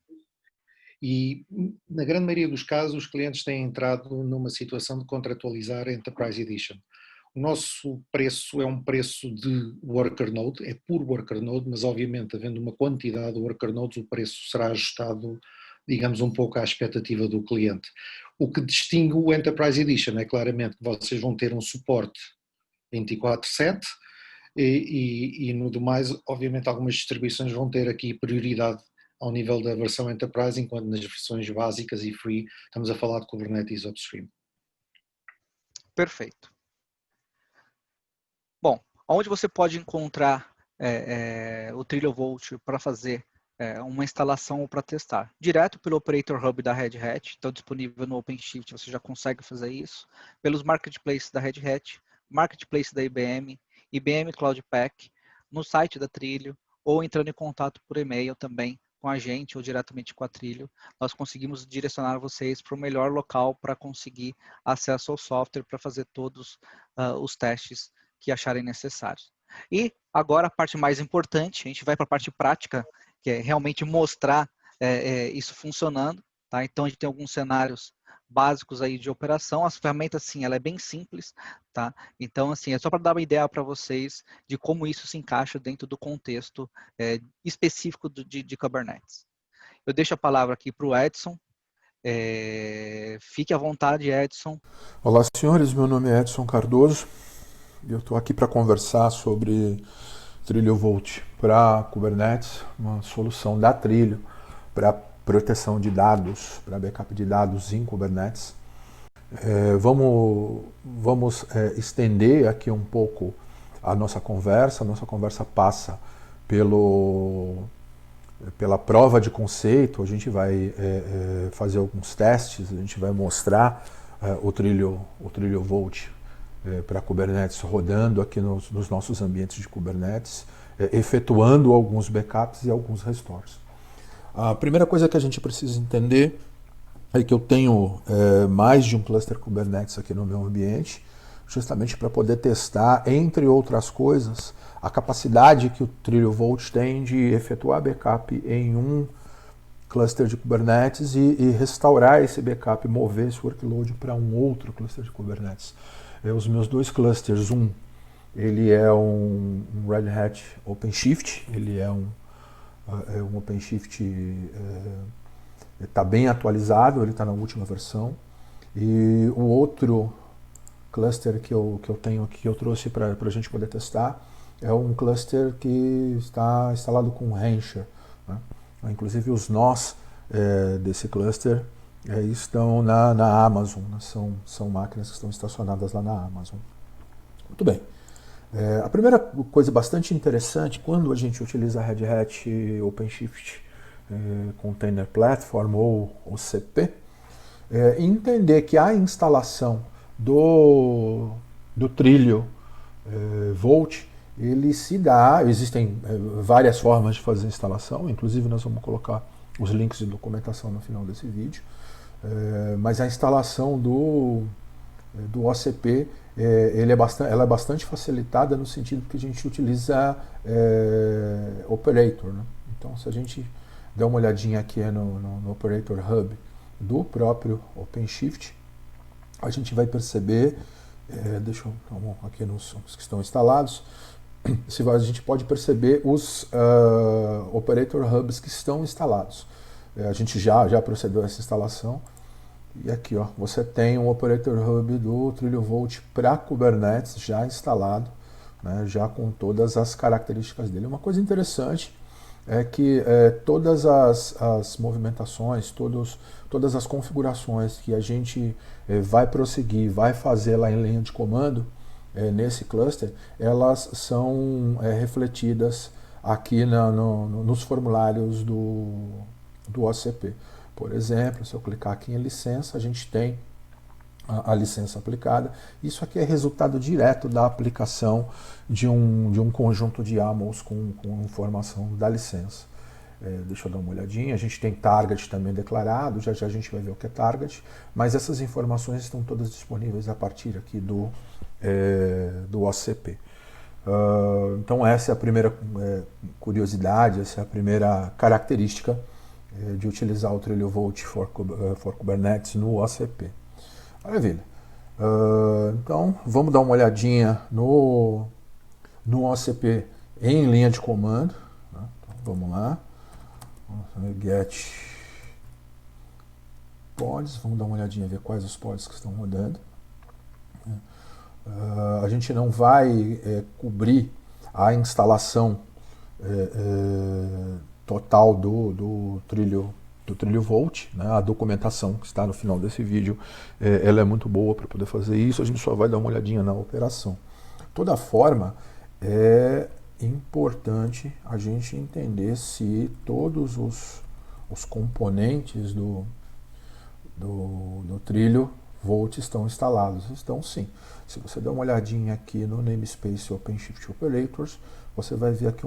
e na grande maioria dos casos os clientes têm entrado numa situação de contratualizar a Enterprise Edition. O nosso preço é um preço de worker node, é por worker node, mas obviamente havendo uma quantidade de worker nodes o preço será ajustado, digamos, um pouco à expectativa do cliente. O que distingue o Enterprise Edition é claramente que vocês vão ter um suporte 24/7 e no demais, obviamente algumas distribuições vão ter aqui prioridade ao nível da versão Enterprise, enquanto nas versões básicas e free estamos a falar de Kubernetes Upstream. Perfeito. Bom, onde você pode encontrar o TrilioVolt para fazer uma instalação ou para testar? Direto pelo Operator Hub da Red Hat, então disponível no OpenShift, você já consegue fazer isso. Pelos marketplaces da Red Hat, marketplace da IBM, IBM Cloud Pak, no site da Trilio, ou entrando em contato por e-mail também com a gente ou diretamente com a Trilio. Nós conseguimos direcionar vocês para o melhor local para conseguir acesso ao software para fazer todos os testes que acharem necessários. E agora a parte mais importante, a gente vai para a parte prática, que é realmente mostrar isso funcionando. Tá? Então a gente tem alguns cenários básicos aí de operação. As ferramentas, sim, ela é bem simples, tá? Então, assim, é só para dar uma ideia para vocês de como isso se encaixa dentro do contexto específico de Kubernetes. Eu deixo a palavra aqui para o Edson. Fique à vontade, Edson. Olá, senhores. Meu nome é Edson Cardoso e eu estou aqui para conversar sobre Trilho Vault para Kubernetes, uma solução da Trilho para proteção de dados, para backup de dados em Kubernetes. Vamos estender aqui um pouco a nossa conversa. A nossa conversa passa pela prova de conceito. A gente vai fazer alguns testes, a gente vai mostrar o trilho Vault para Kubernetes rodando aqui nos nossos ambientes de Kubernetes, efetuando alguns backups e alguns restores. A primeira coisa que a gente precisa entender é que eu tenho mais de um cluster Kubernetes aqui no meu ambiente, justamente para poder testar, entre outras coisas, a capacidade que o Trilho Vault tem de efetuar backup em um cluster de Kubernetes e restaurar esse backup, mover esse workload para um outro cluster de Kubernetes. Os meus dois clusters, ele é um Red Hat OpenShift, ele é um OpenShift, está bem atualizado, ele está na última versão, e o outro cluster que eu tenho aqui, que eu trouxe para a gente poder testar, é um cluster que está instalado com Rancher, né? Inclusive os nós desse cluster estão na Amazon, né? São máquinas que estão estacionadas lá na Amazon. Muito bem. A primeira coisa bastante interessante, quando a gente utiliza Red Hat OpenShift Container Platform ou OCP, entender que a instalação do trilho Vault, ele se dá, existem várias formas de fazer a instalação, inclusive nós vamos colocar os links de documentação no final desse vídeo, mas a instalação do OCP ela é bastante facilitada no sentido que a gente utiliza Operator, né? Então, se a gente der uma olhadinha aqui no Operator Hub do próprio OpenShift, a gente vai perceber, deixa eu aqui nos que estão instalados, a gente pode perceber os Operator Hubs que estão instalados. A gente já procedeu a essa instalação. E aqui, ó, você tem um Operator Hub do Trilho Vault para Kubernetes já instalado, né, já com todas as características dele. Uma coisa interessante é que todas as movimentações, todas as configurações que a gente vai prosseguir, vai fazer lá em linha de comando, nesse cluster, elas são refletidas aqui nos formulários do OCP. Por exemplo, se eu clicar aqui em licença, a gente tem a licença aplicada. Isso aqui é resultado direto da aplicação de um conjunto de YAMLs com informação da licença. Deixa eu dar uma olhadinha. A gente tem target também declarado, já a gente vai ver o que é target, mas essas informações estão todas disponíveis a partir aqui do OCP. Então essa é a primeira curiosidade, essa é a primeira característica de utilizar o Trilho Vault for Kubernetes no OCP. Maravilha. Então, vamos dar uma olhadinha no OCP em linha de comando. Né? Então, vamos lá. Get pods. Vamos dar uma olhadinha, ver quais os pods que estão rodando. A gente não vai cobrir a instalação total do trilho Vault, né? A documentação que está no final desse vídeo, ela é muito boa para poder fazer isso. A gente só vai dar uma olhadinha na operação. De toda forma, é importante a gente entender se todos os componentes do trilho Vault estão instalados. Estão sim. Se você der uma olhadinha aqui no namespace OpenShift Operators, você vai ver aqui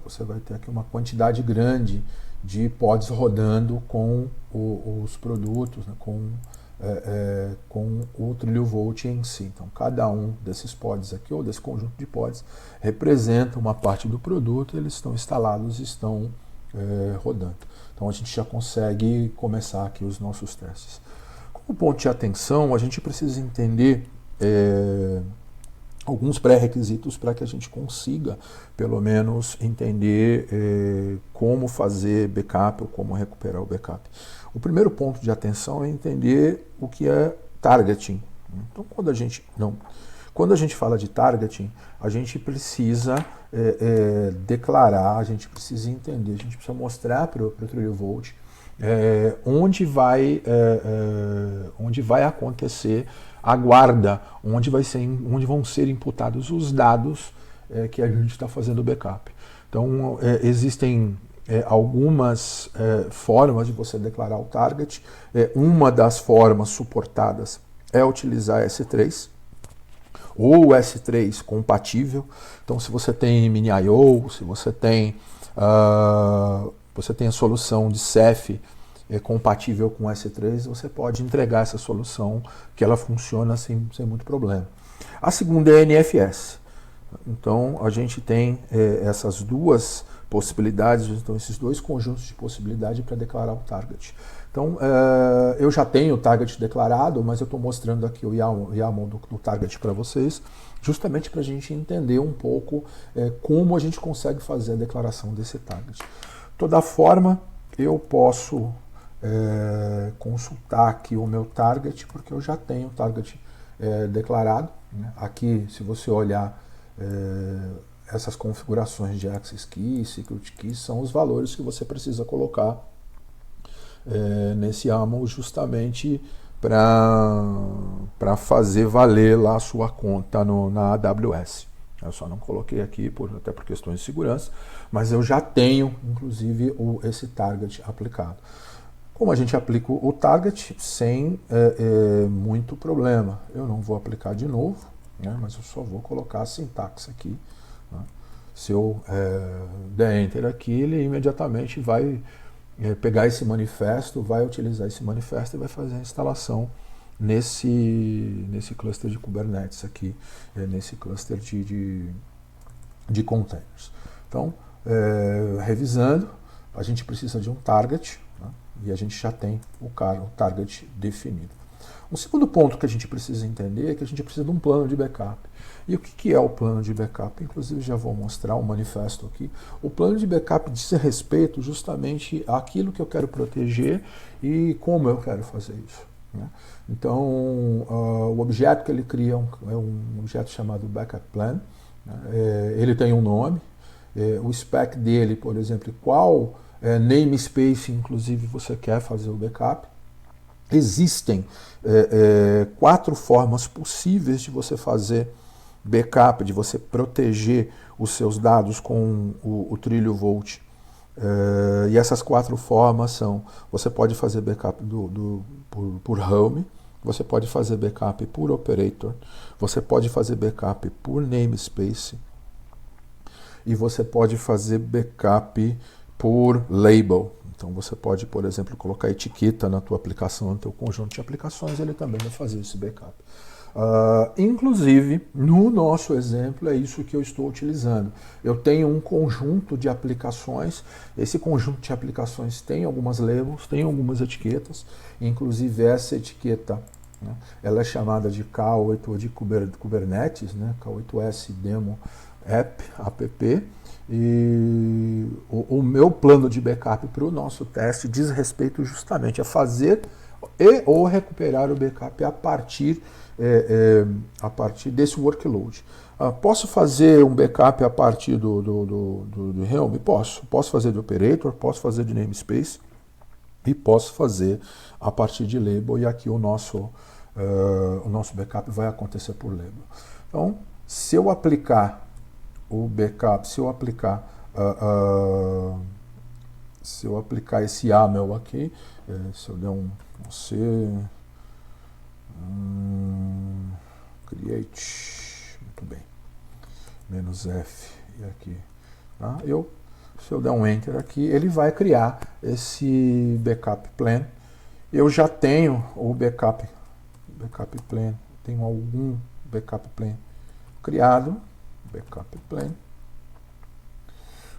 você vai ter aqui uma quantidade grande de pods rodando com os produtos, né, com o Trilho Vault em si. Então, cada um desses pods aqui, ou desse conjunto de pods, representa uma parte do produto, eles estão instalados, estão rodando. Então a gente já consegue começar aqui os nossos testes. Como ponto de atenção, a gente precisa entender alguns pré-requisitos para que a gente consiga, pelo menos, entender como fazer backup ou como recuperar o backup. O primeiro ponto de atenção é entender o que é targeting. Então, quando a gente fala de targeting, a gente precisa declarar, a gente precisa entender, a gente precisa mostrar para o TrilhoVolt onde vai acontecer a guarda, onde vão ser imputados os dados que a gente está fazendo o backup. Então, existem algumas formas de você declarar o target. Uma das formas suportadas é utilizar S3, ou S3 compatível. Então, se você tem mini-IO, se você tem a solução de Ceph compatível com S3, você pode entregar essa solução que ela funciona sem muito problema. A segunda é NFS. Então, a gente tem essas duas possibilidades, então esses dois conjuntos de possibilidade para declarar o target. Então, eu já tenho o target declarado, mas eu estou mostrando aqui o YAML do target para vocês, justamente para a gente entender um pouco como a gente consegue fazer a declaração desse target. De toda forma, eu posso consultar aqui o meu target, porque eu já tenho o target declarado, né? Aqui, se você olhar essas configurações de Access Key, Secret Key, são os valores que você precisa colocar nesse YAML justamente para fazer valer lá a sua conta na AWS. Eu só não coloquei aqui até por questões de segurança, mas eu já tenho, inclusive, esse target aplicado. Como a gente aplica o target sem muito problema, eu não vou aplicar de novo, né, mas eu só vou colocar a sintaxe aqui. Né. Se eu der Enter aqui, ele imediatamente vai pegar esse manifesto, vai utilizar esse manifesto e vai fazer a instalação nesse cluster de Kubernetes aqui, nesse cluster de containers. Então, revisando, a gente precisa de um target, né, e a gente já tem o target definido. Um segundo ponto que a gente precisa entender é que a gente precisa de um plano de backup. E o que é o plano de backup? Inclusive já vou mostrar um manifesto aqui. O plano de backup diz respeito justamente àquilo que eu quero proteger e como eu quero fazer isso, né? Então, o objeto que ele cria é um objeto chamado Backup Plan, né? Ele tem um nome, o spec dele, por exemplo, qual namespace, inclusive, você quer fazer o backup. Existem 4 formas possíveis de você fazer backup, de você proteger os seus dados com o TrilhoVolt. E essas 4 formas são: você pode fazer backup por home, você pode fazer backup por operator, você pode fazer backup por namespace e você pode fazer backup por label. Então você pode, por exemplo, colocar etiqueta na tua aplicação, no teu conjunto de aplicações, ele também vai fazer esse backup. Inclusive, no nosso exemplo, é isso que eu estou utilizando. Eu tenho um conjunto de aplicações, esse conjunto de aplicações tem algumas labels, tem algumas etiquetas, inclusive essa etiqueta, né, ela é chamada de K8 de Kubernetes, né, K8S Demo App, e o meu plano de backup para o nosso teste diz respeito justamente a fazer ou recuperar o backup a partir desse workload. Posso fazer um backup a partir do Helm? Posso fazer de operator, posso fazer de namespace e posso fazer a partir de label, e aqui o nosso backup vai acontecer por label. Então, se eu aplicar o backup, se eu aplicar esse YAML aqui, se eu der um create, muito bem, -F, e aqui, tá? Se eu der um enter aqui, ele vai criar esse backup plan. Eu já tenho o backup plan, tenho algum backup plan criado, backup plan.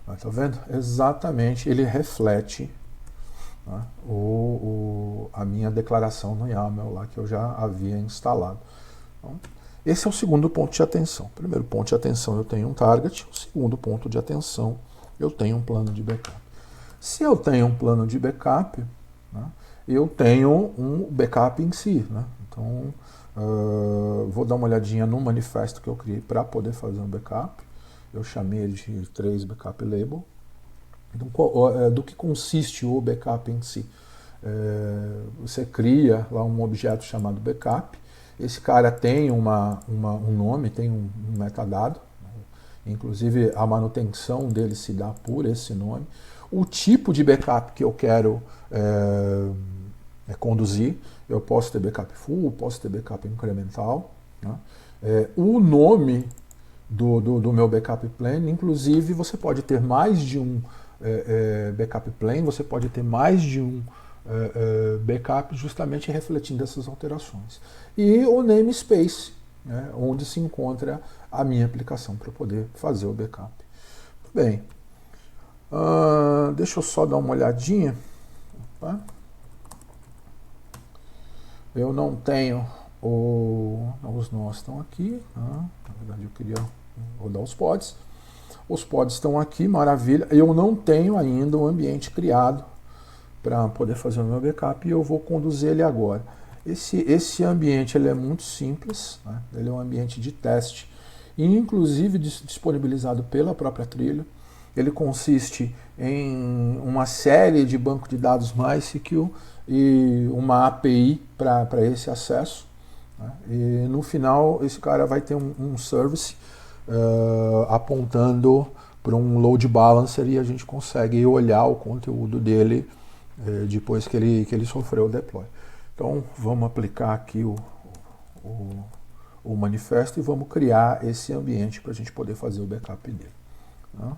Tá vendo? Exatamente, ele reflete, né, a minha declaração no YAML lá que eu já havia instalado. Então, esse é o segundo ponto de atenção. Primeiro ponto de atenção, eu tenho um target. O segundo ponto de atenção, eu tenho um plano de backup. Se eu tenho um plano de backup, né, eu tenho um backup em si. Né? Então, vou dar uma olhadinha no manifesto que eu criei para poder fazer um backup. Eu chamei de 3 backup label. Então, do que consiste o backup em si? Você cria lá um objeto chamado backup. Esse cara tem um nome, tem um metadado. Inclusive, a manutenção dele se dá por esse nome. O tipo de backup que eu quero conduzir, eu posso ter backup full, posso ter backup incremental. Né? O nome do meu backup plane, inclusive você pode ter mais de um backup plane, você pode ter mais de um backup justamente refletindo essas alterações. E o namespace, né, onde se encontra a minha aplicação para poder fazer o backup. Bem, deixa eu só dar uma olhadinha. Tá? Eu não tenho os nós estão aqui. Tá? Na verdade, eu queria rodar os pods. Os pods estão aqui, maravilha. Eu não tenho ainda um ambiente criado para poder fazer o meu backup e eu vou conduzir ele agora. Esse ambiente ele é muito simples, né? Ele é um ambiente de teste, e inclusive disponibilizado pela própria Trilio. Ele consiste em uma série de banco de dados MySQL e uma API para esse acesso. Né? E no final esse cara vai ter um service apontando para um load balancer e a gente consegue olhar o conteúdo dele depois que ele sofreu o deploy. Então vamos aplicar aqui o manifesto e vamos criar esse ambiente para a gente poder fazer o backup dele. Tá?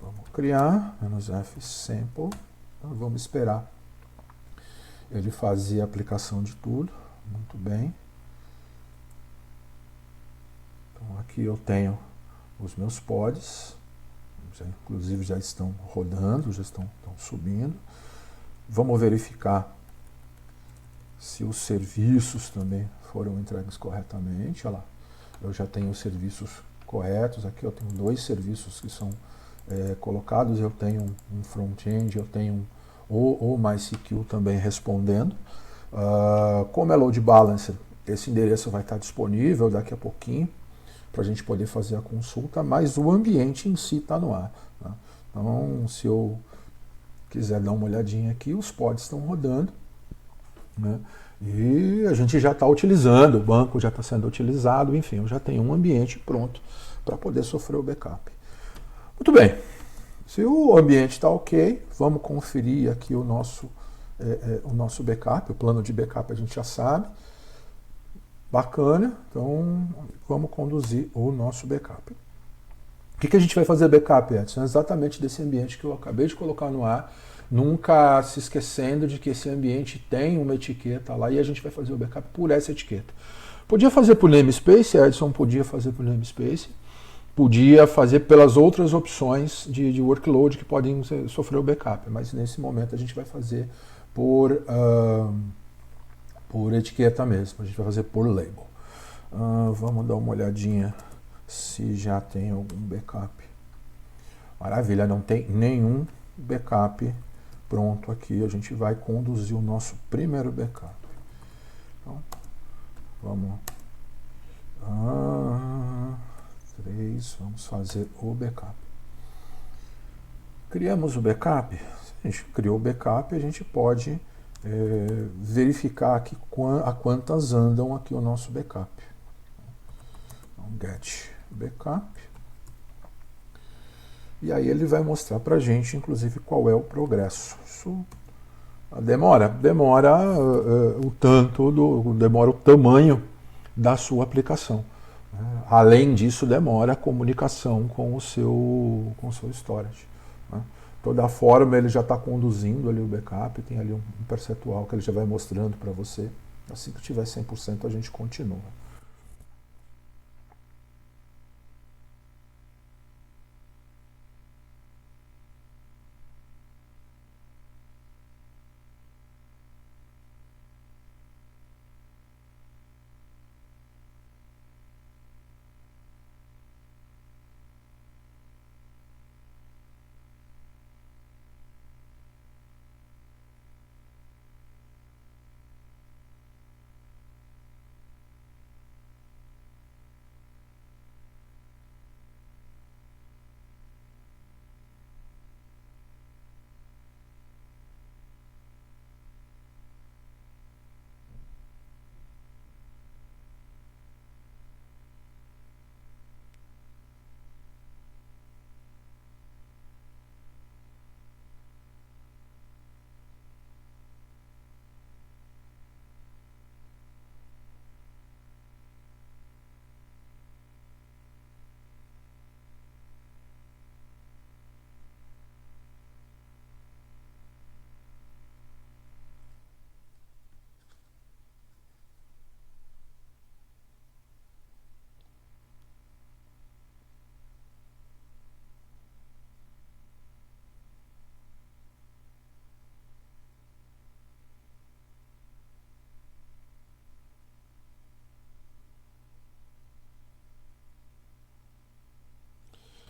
Vamos criar -f sample, então, vamos esperar ele fazer a aplicação de tudo. Muito bem. Então aqui eu tenho os meus pods, inclusive já estão rodando, já estão subindo. Vamos verificar se os serviços também foram entregues corretamente. Olha lá, eu já tenho os serviços corretos. Aqui eu tenho 2 serviços que são colocados. Eu tenho um front-end, eu tenho o MySQL também respondendo. Como é load balancer, esse endereço vai estar disponível daqui a pouquinho para a gente poder fazer a consulta, mas o ambiente em si está no ar. Tá? Então, se eu quiser dar uma olhadinha aqui, os pods estão rodando, né? E a gente já está utilizando, o banco já está sendo utilizado, enfim, eu já tenho um ambiente pronto para poder sofrer o backup. Muito bem, se o ambiente está ok, vamos conferir aqui o nosso backup, o plano de backup a gente já sabe. Bacana, então vamos conduzir o nosso backup. O que a gente vai fazer backup, Edson? Exatamente desse ambiente que eu acabei de colocar no ar, nunca se esquecendo de que esse ambiente tem uma etiqueta lá e a gente vai fazer o backup por essa etiqueta. Podia fazer por namespace, Edson, podia fazer por namespace, podia fazer pelas outras opções de workload que podem sofrer o backup, mas nesse momento a gente vai fazer por etiqueta mesmo, a gente vai fazer por label. Vamos dar uma olhadinha se já tem algum backup. Maravilha, não tem nenhum backup pronto aqui. A gente vai conduzir o nosso primeiro backup. Então, vamos. 3, vamos fazer o backup. Criamos o backup. Se a gente criou o backup, a gente pode verificar aqui a quantas andam aqui o nosso backup. Então, get backup. E aí ele vai mostrar para a gente, inclusive, qual é o progresso. Isso demora demora o tamanho da sua aplicação. Além disso, demora a comunicação com o seu storage. Toda forma ele já está conduzindo ali o backup, tem ali um percentual que ele já vai mostrando para você. Assim que tiver 100% a gente continua.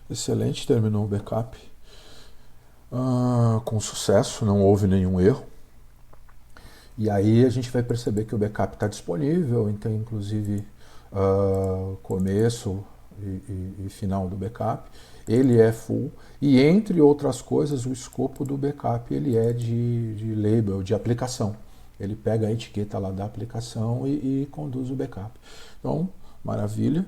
Excelente, terminou o backup com sucesso, não houve nenhum erro. E aí a gente vai perceber que o backup está disponível, então inclusive começo e final do backup. Ele é full e, entre outras coisas, o escopo do backup ele é de label, de aplicação. Ele pega a etiqueta lá da aplicação e conduz o backup. Então, maravilha.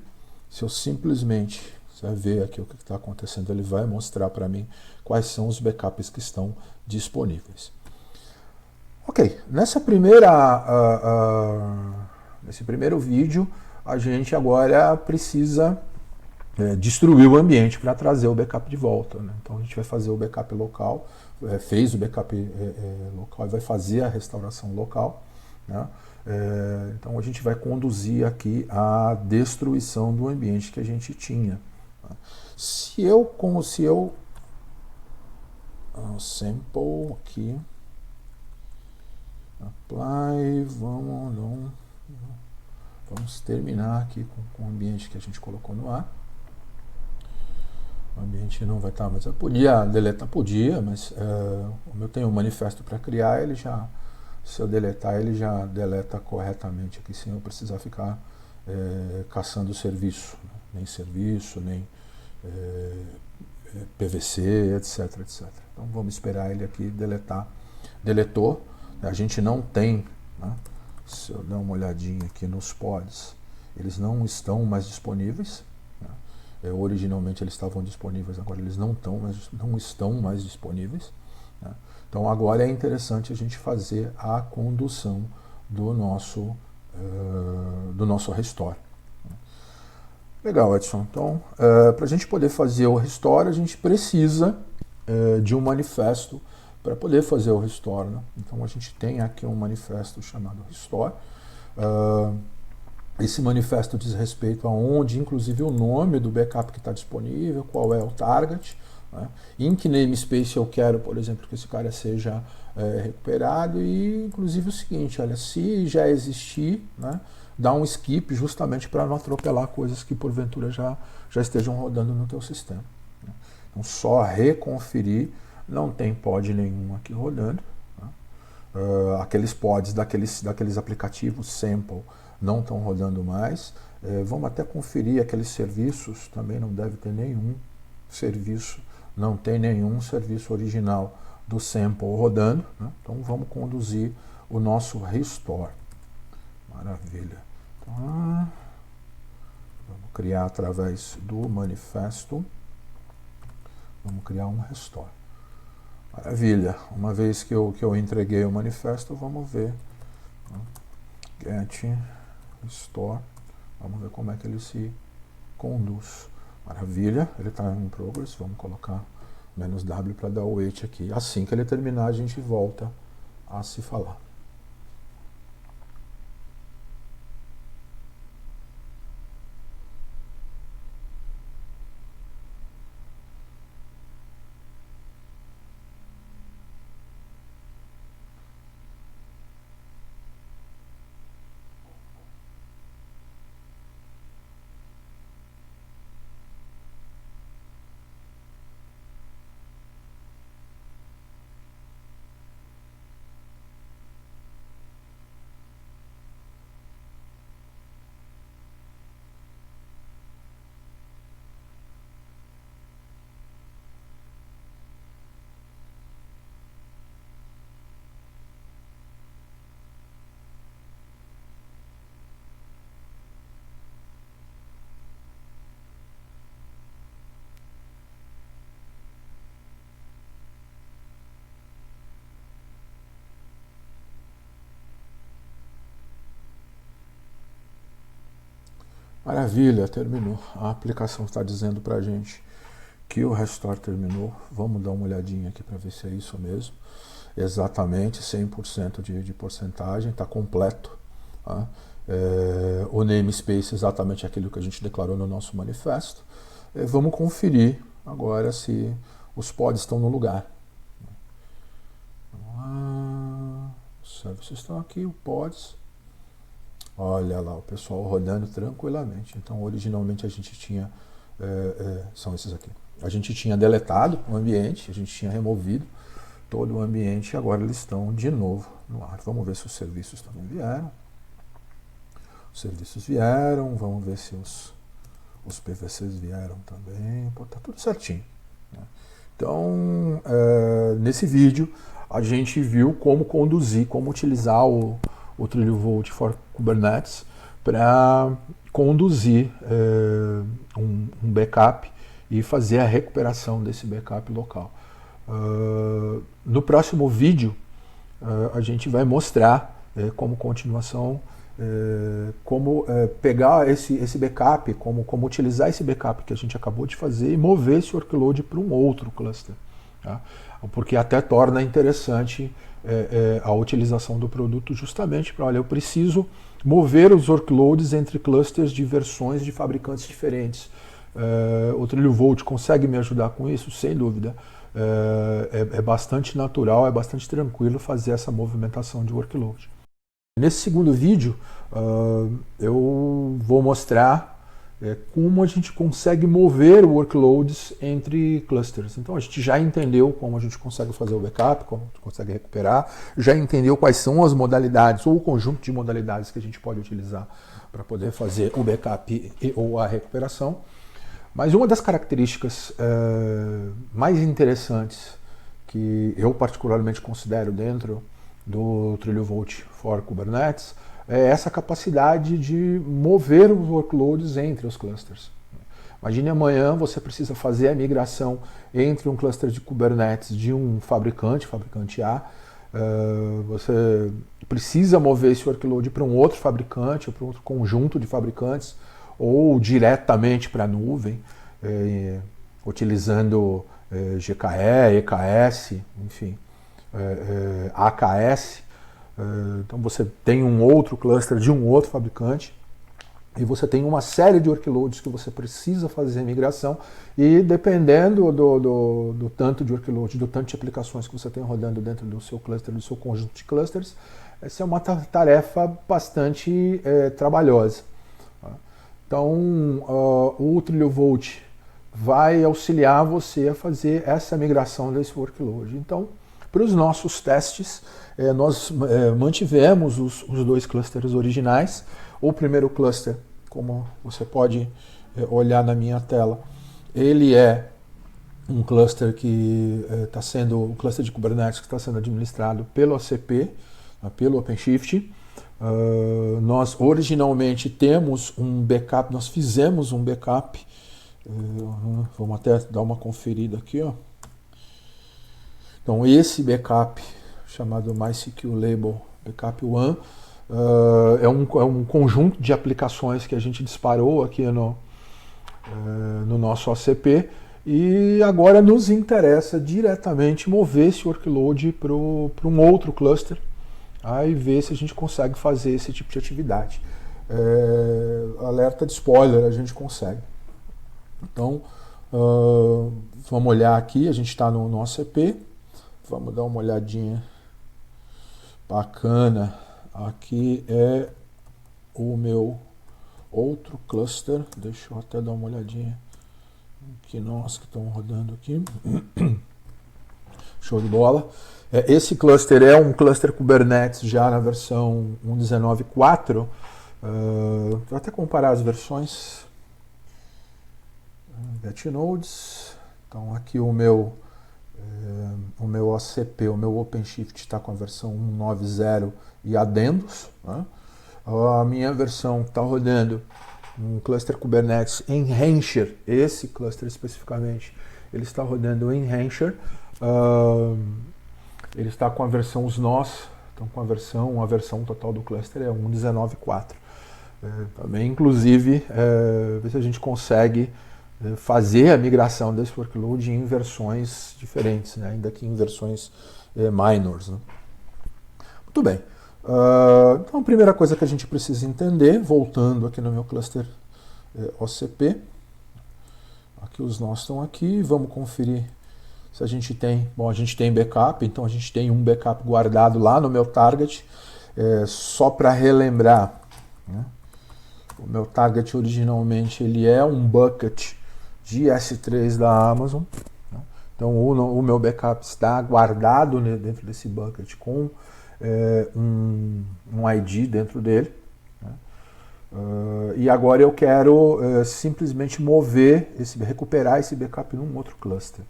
Se eu simplesmente, você vai ver aqui o que está acontecendo, ele vai mostrar para mim quais são os backups que estão disponíveis. Ok, nesse primeiro vídeo, a gente agora precisa destruir o ambiente para trazer o backup de volta, né? Então a gente vai fazer o backup local, fez o backup local e vai fazer a restauração local, né? Então a gente vai conduzir aqui a destruição do ambiente que a gente tinha. Tá? Se eu sample aqui, apply, vamos terminar aqui com o ambiente que a gente colocou no ar. O ambiente não vai estar, mas eu podia deletar, mas como eu tenho um manifesto para criar, ele já, se eu deletar, ele já deleta corretamente aqui, sem eu precisar ficar caçando serviço, né? Nem serviço, nem PVC, etc, etc. Então vamos esperar ele aqui deletar. Deletou, a gente não tem, né? Se eu dar uma olhadinha aqui nos pods, eles não estão mais disponíveis. Originalmente eles estavam disponíveis, agora eles não estão mais disponíveis, né? Então agora é interessante a gente fazer a condução do nosso restore. Legal, Edson. Então, para a gente poder fazer o restore, a gente precisa de um manifesto para poder fazer o restore, né? Então a gente tem aqui um manifesto chamado restore. Esse manifesto diz respeito a onde, inclusive, o nome do backup que está disponível, qual é o target, né? Em que namespace eu quero, por exemplo, que esse cara seja recuperado e, inclusive, o seguinte, olha, se já existir, né, dá um skip justamente para não atropelar coisas que, porventura, já estejam rodando no teu sistema, né? Então, só reconferir, não tem pod nenhum aqui rodando, né? Aqueles pods daqueles aplicativos sample não estão rodando mais. Vamos até conferir aqueles serviços, também não deve ter nenhum serviço, não tem nenhum serviço original do sample rodando, né? Então vamos conduzir o nosso restore. Maravilha. Então, vamos criar através do manifesto, vamos criar um restore. Maravilha. Uma vez que eu entreguei o manifesto, vamos ver, né? Get restore, vamos ver como é que ele se conduz. Maravilha, ele está em progress, vamos colocar -w para dar o wait aqui. Assim que ele terminar, a gente volta a se falar. Maravilha, terminou. A aplicação está dizendo para a gente que o restore terminou. Vamos dar uma olhadinha aqui para ver se é isso mesmo. Exatamente, 100% de porcentagem, está completo. Tá? O namespace é exatamente aquilo que a gente declarou no nosso manifesto. Vamos conferir agora se os pods estão no lugar. Os serviços estão aqui, o pods. Olha lá, o pessoal rodando tranquilamente. Então, originalmente a gente tinha, são esses aqui, A gente tinha deletado o ambiente, a gente tinha removido todo o ambiente e agora eles estão de novo no ar. Vamos ver se os serviços também vieram. Os serviços vieram, vamos ver se os PVCs vieram também. Pô, tá tudo certinho, né? Então, nesse vídeo, a gente viu como conduzir, como utilizar o Trilio Vault for Kubernetes para conduzir um backup e fazer a recuperação desse backup local. No próximo vídeo, a gente vai mostrar como continuação como pegar esse backup, como utilizar esse backup que a gente acabou de fazer e mover esse workload para um outro cluster. Tá? Porque até torna interessante a utilização do produto justamente para, olha, eu preciso mover os workloads entre clusters de versões de fabricantes diferentes. O Trilio Vault consegue me ajudar com isso? Sem dúvida. É bastante natural, é bastante tranquilo fazer essa movimentação de workload. Nesse segundo vídeo, eu vou mostrar como a gente consegue mover workloads entre clusters. Então a gente já entendeu como a gente consegue fazer o backup, como a gente consegue recuperar, já entendeu quais são as modalidades ou o conjunto de modalidades que a gente pode utilizar para poder fazer o backup ou a recuperação. Mas uma das características mais interessantes que eu particularmente considero dentro do Trilio Vault for Kubernetes é essa capacidade de mover os workloads entre os clusters. Imagine amanhã você precisa fazer a migração entre um cluster de Kubernetes de um fabricante A, você precisa mover esse workload para um outro fabricante ou para um outro conjunto de fabricantes ou diretamente para a nuvem, utilizando GKE, EKS, enfim, AKS. Então você tem um outro cluster de um outro fabricante e você tem uma série de workloads que você precisa fazer a migração e dependendo do tanto de workload, do tanto de aplicações que você tem rodando dentro do seu cluster, do seu conjunto de clusters, essa é uma tarefa bastante trabalhosa. Então, o Trilio Vault vai auxiliar você a fazer essa migração desse workload. Então, para os nossos testes, nós mantivemos os dois clusters originais. O primeiro cluster, como você pode olhar na minha tela, ele é um cluster que está sendo um cluster de Kubernetes que está sendo administrado pelo ACP, pelo OpenShift. Nós originalmente temos um backup, nós fizemos um backup, vamos até dar uma conferida aqui, ó. Então esse backup chamado MySQL Label Backup One é um conjunto de aplicações que a gente disparou aqui no nosso ACP e agora nos interessa diretamente mover esse workload para um outro cluster. Aí ver se a gente consegue fazer esse tipo de atividade. Alerta de spoiler, a gente consegue. Então, vamos olhar aqui, a gente está no ACP, vamos dar uma olhadinha bacana. Aqui é o meu outro cluster, deixa eu até dar uma olhadinha que nós que estamos rodando aqui. Show de bola. Esse cluster é um cluster Kubernetes já na versão 1.19.4. Vou até comparar as versões. Getnodes. Então aqui o meu ACP, o meu OpenShift está com a versão 1.9.0 e adendos, né? A minha versão está rodando um cluster Kubernetes em Rancher. Esse cluster especificamente, ele está rodando em Rancher. Ele está com a versão, os nós estão com a versão total do cluster é 1.19.4. Também, inclusive, ver se a gente consegue fazer a migração desse workload em versões diferentes, né? Ainda que em versões minors, né? Muito bem. Então, a primeira coisa que a gente precisa entender, voltando aqui no meu cluster OCP, aqui os nós estão aqui, vamos conferir se a gente tem, bom, a gente tem backup, então a gente tem um backup guardado lá no meu target, só para relembrar, né? O meu target originalmente ele é um bucket de S3 da Amazon. Né? Então o meu backup está guardado dentro desse bucket com um ID dentro dele. Né? E agora eu quero simplesmente recuperar esse backup num outro cluster.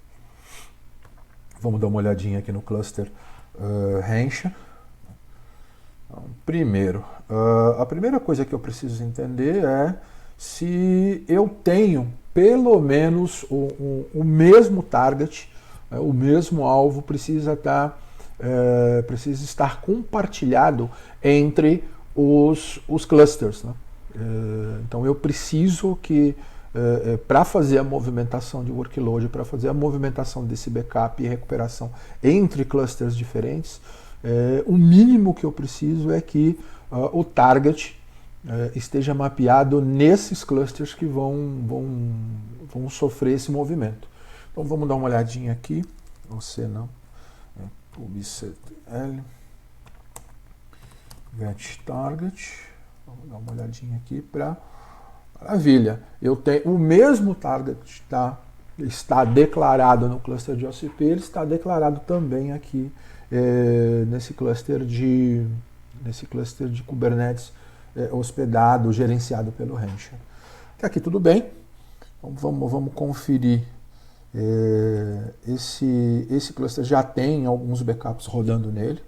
Vamos dar uma olhadinha aqui no cluster Hensha. Então, primeiro, a primeira coisa que eu preciso entender é se eu tenho pelo menos o mesmo target, o mesmo alvo precisa estar compartilhado entre os clusters. Né? Então eu preciso que, para fazer a movimentação de workload, para fazer a movimentação desse backup e recuperação entre clusters diferentes, o mínimo que eu preciso é que o target esteja mapeado nesses clusters que vão sofrer esse movimento. Então vamos dar uma olhadinha aqui. Você não. Publicitl get target. Vamos dar uma olhadinha aqui para. Maravilha. Eu tenho o mesmo target está declarado no cluster de OCP, ele está declarado também aqui nesse cluster de Kubernetes hospedado, gerenciado pelo Hensha. Até aqui tudo bem. Então vamos conferir. Esse cluster já tem alguns backups rodando nele.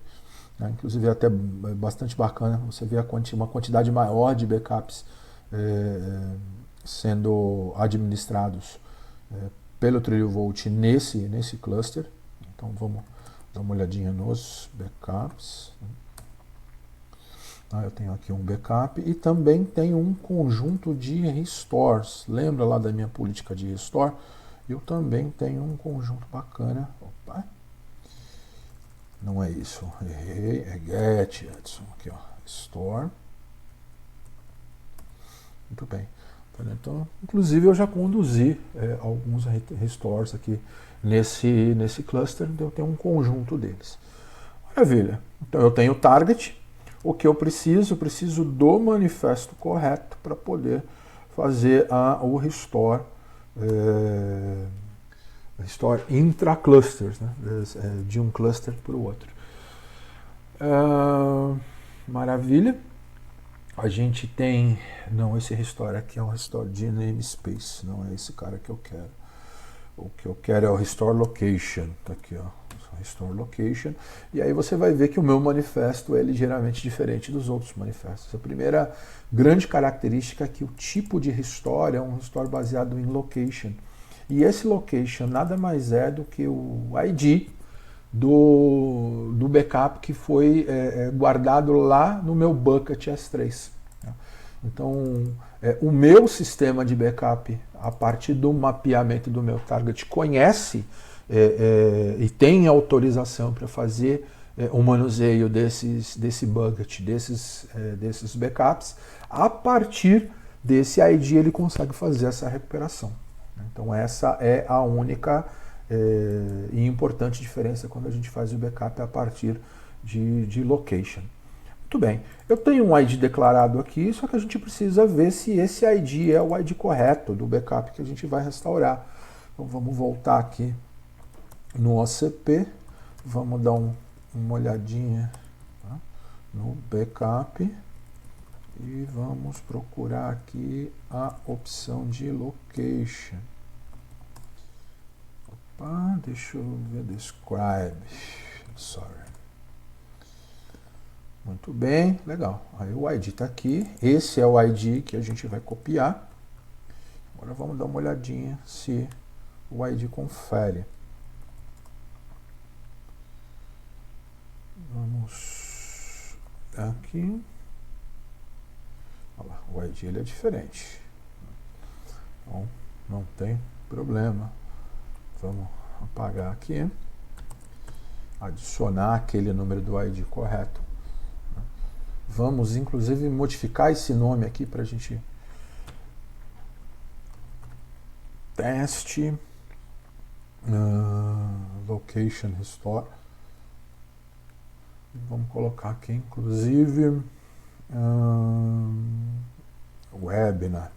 Né? Inclusive é até bastante bacana você ver uma quantidade maior de backups sendo administrados pelo TrillioVault nesse cluster. Então vamos dar uma olhadinha nos backups. Eu tenho aqui um backup e também tenho um conjunto de restores. Lembra lá da minha política de restore? Eu também tenho um conjunto bacana. Opa! Não é isso. Errei. É get, Edson. Aqui, ó. Store. Muito bem. Então, inclusive eu já conduzi alguns restores aqui nesse cluster. Então eu tenho um conjunto deles. Maravilha. Então eu tenho o target. O que eu preciso do manifesto correto para poder fazer o restore intra-clusters, né? De um cluster para o outro. Maravilha. A gente tem... Não, esse restore aqui é um restore de namespace, não é esse cara que eu quero. O que eu quero é o restore location. Tá aqui, ó. Restore location. E aí você vai ver que o meu manifesto é ligeiramente diferente dos outros manifestos. A primeira grande característica é que o tipo de restore é um restore baseado em location. E esse location nada mais é do que o ID do backup que foi guardado lá no meu bucket S3. Então, o meu sistema de backup, a partir do mapeamento do meu target, conhece e tem autorização para fazer o manuseio desse bucket, desses backups. A partir desse ID ele consegue fazer essa recuperação. Então essa é a única e importante diferença quando a gente faz o backup a partir de location. Muito bem, eu tenho um ID declarado aqui, só que a gente precisa ver se esse ID é o ID correto do backup que a gente vai restaurar. Então vamos voltar aqui no OCP, vamos dar uma olhadinha no backup e vamos procurar aqui a opção de location. Opa, deixa eu ver, describe, sorry. Muito bem, legal. Aí o ID está aqui, esse é o ID que a gente vai copiar. Agora vamos dar uma olhadinha se o ID confere. Vamos aqui. Olha lá, o ID ele é diferente. Então, não tem problema. Vamos apagar aqui. Adicionar aquele número do ID correto. Vamos, inclusive, modificar esse nome aqui para a gente... Teste. Location Restore. Vamos colocar aqui, inclusive, webinar,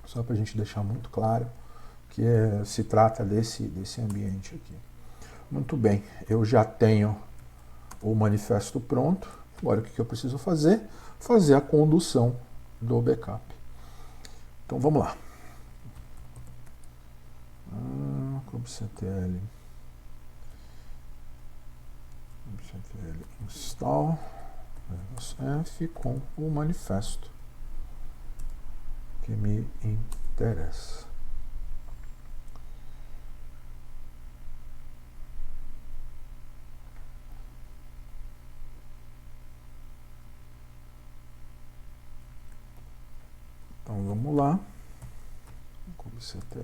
só para a gente deixar muito claro se trata desse ambiente aqui. Muito bem, eu já tenho o manifesto pronto. Agora o que eu preciso fazer? Fazer a condução do backup. Então vamos lá. kubectl install F com o manifesto que me interessa. Então vamos lá. kubectl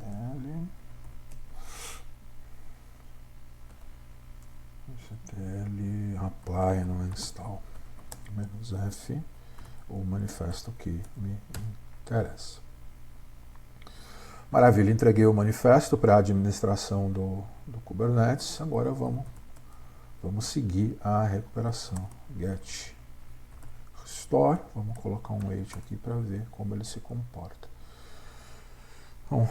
apply no install -F o manifesto que me interessa. Maravilha, entreguei o manifesto para a administração do Kubernetes. Agora vamos seguir a recuperação. Get restore, vamos colocar um wait aqui para ver como ele se comporta. Bom,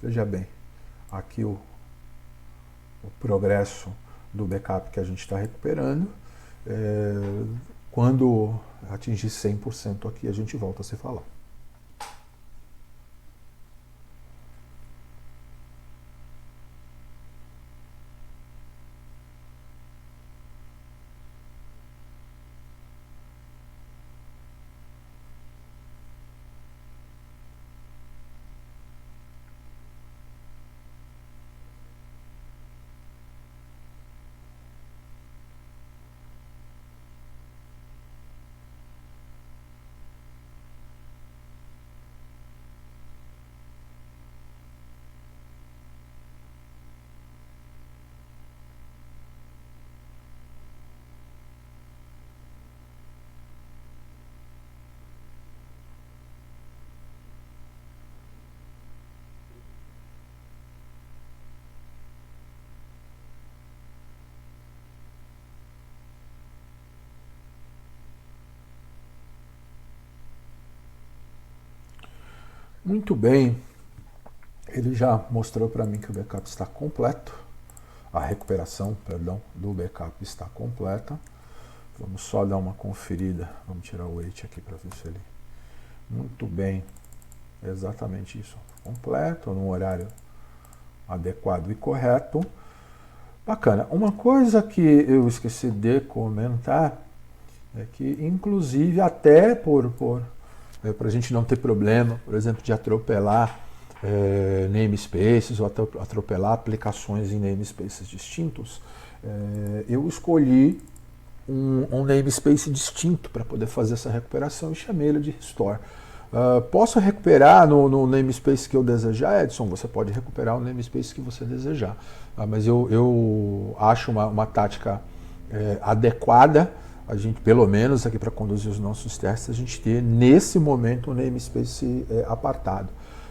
veja bem, aqui o progresso do backup que a gente está recuperando. Quando atingir 100% aqui, a gente volta a se falar. Muito bem, ele já mostrou para mim que o backup está completo, a recuperação, perdão, do backup está completa. Vamos só dar uma conferida, vamos tirar o wait aqui para ver se ele... Muito bem, exatamente isso, completo, no horário adequado e correto. Bacana, uma coisa que eu esqueci de comentar é que, inclusive, até para a gente não ter problema, por exemplo, de atropelar namespaces ou atropelar aplicações em namespaces distintos, eu escolhi um namespace distinto para poder fazer essa recuperação e chamei ele de restore. Posso recuperar no namespace que eu desejar, Edson? Você pode recuperar o namespace que você desejar, mas eu acho uma tática adequada. A gente, pelo menos aqui para conduzir os nossos testes, a gente ter nesse momento um namespace apartado.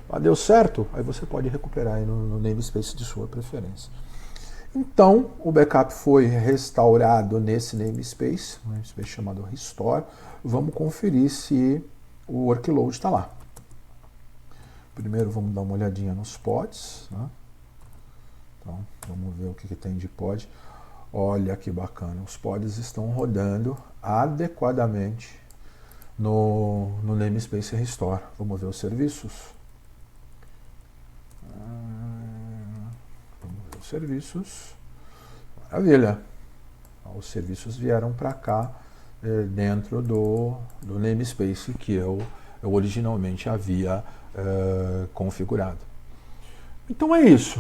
Mas deu certo? Aí você pode recuperar aí no namespace de sua preferência. Então, o backup foi restaurado nesse namespace, um namespace chamado restore. Vamos conferir se o workload está lá. Primeiro vamos dar uma olhadinha nos pods, né? Então, vamos ver o que tem de pod. Olha que bacana, os pods estão rodando adequadamente no namespace restore. Vamos ver os serviços. Vamos ver os serviços. Maravilha. Os serviços vieram para cá dentro do namespace que eu originalmente havia configurado. Então é isso.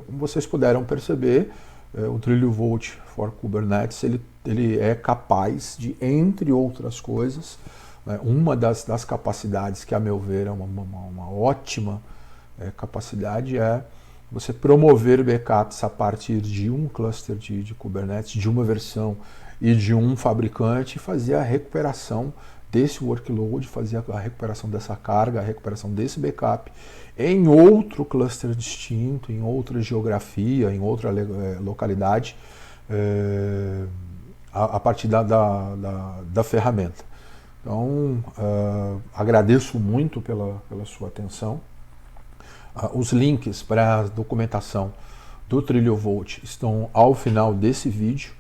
Como vocês puderam perceber, o Trilho Vault for Kubernetes ele é capaz de, entre outras coisas, uma das capacidades que, a meu ver, é uma ótima capacidade é você promover backups a partir de um cluster de Kubernetes, de uma versão e de um fabricante, e fazer a recuperação desse workload, fazer a recuperação dessa carga, a recuperação desse backup em outro cluster distinto, em outra geografia, em outra localidade, a partir da ferramenta. Então, agradeço muito pela sua atenção. Os links para a documentação do Trilho Volt estão ao final desse vídeo.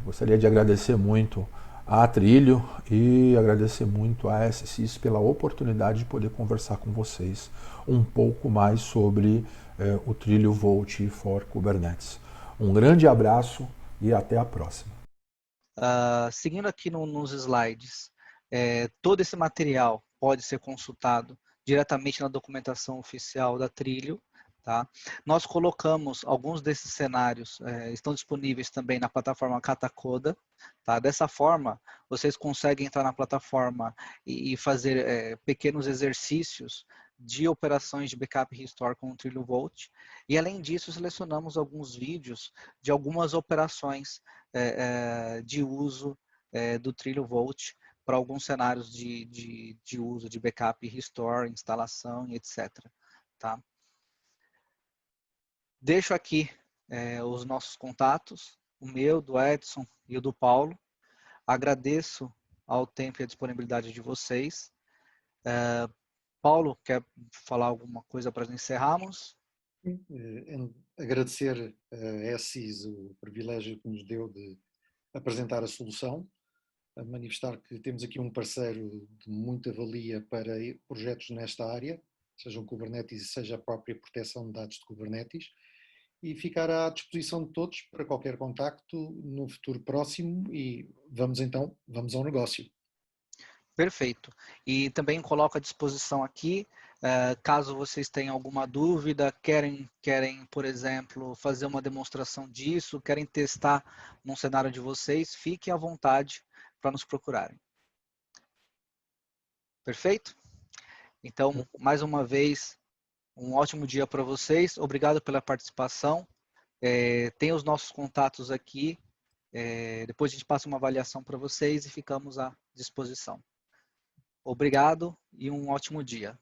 Gostaria de agradecer muito a Trilho e agradecer muito a SSIS pela oportunidade de poder conversar com vocês um pouco mais sobre o Trilho Volt for Kubernetes. Um grande abraço e até a próxima. Seguindo aqui nos slides, todo esse material pode ser consultado diretamente na documentação oficial da Trilho. Tá? Nós colocamos alguns desses cenários, estão disponíveis também na plataforma Katacoda. Tá? Dessa forma, vocês conseguem entrar na plataforma e fazer pequenos exercícios de operações de backup e restore com o Trilho Volt. E além disso, selecionamos alguns vídeos de algumas operações de uso do Trilho Volt para alguns cenários de uso de backup e restore, instalação e etc. Tá? Deixo aqui os nossos contatos, o meu, do Edson e o do Paulo. Agradeço ao tempo e a disponibilidade de vocês. Paulo, quer falar alguma coisa para encerrarmos? Agradecer a SSIS o privilégio que nos deu de apresentar a solução, a manifestar que temos aqui um parceiro de muita valia para projetos nesta área, seja o Kubernetes, seja a própria proteção de dados de Kubernetes, e ficar à disposição de todos para qualquer contacto no futuro próximo e vamos ao negócio. Perfeito. E também coloco à disposição aqui, caso vocês tenham alguma dúvida, querem, por exemplo, fazer uma demonstração disso, querem testar num cenário de vocês, fiquem à vontade para nos procurarem. Perfeito? Então, mais uma vez, um ótimo dia para vocês. Obrigado pela participação. Tem os nossos contatos aqui. Depois a gente passa uma avaliação para vocês e ficamos à disposição. Obrigado e um ótimo dia.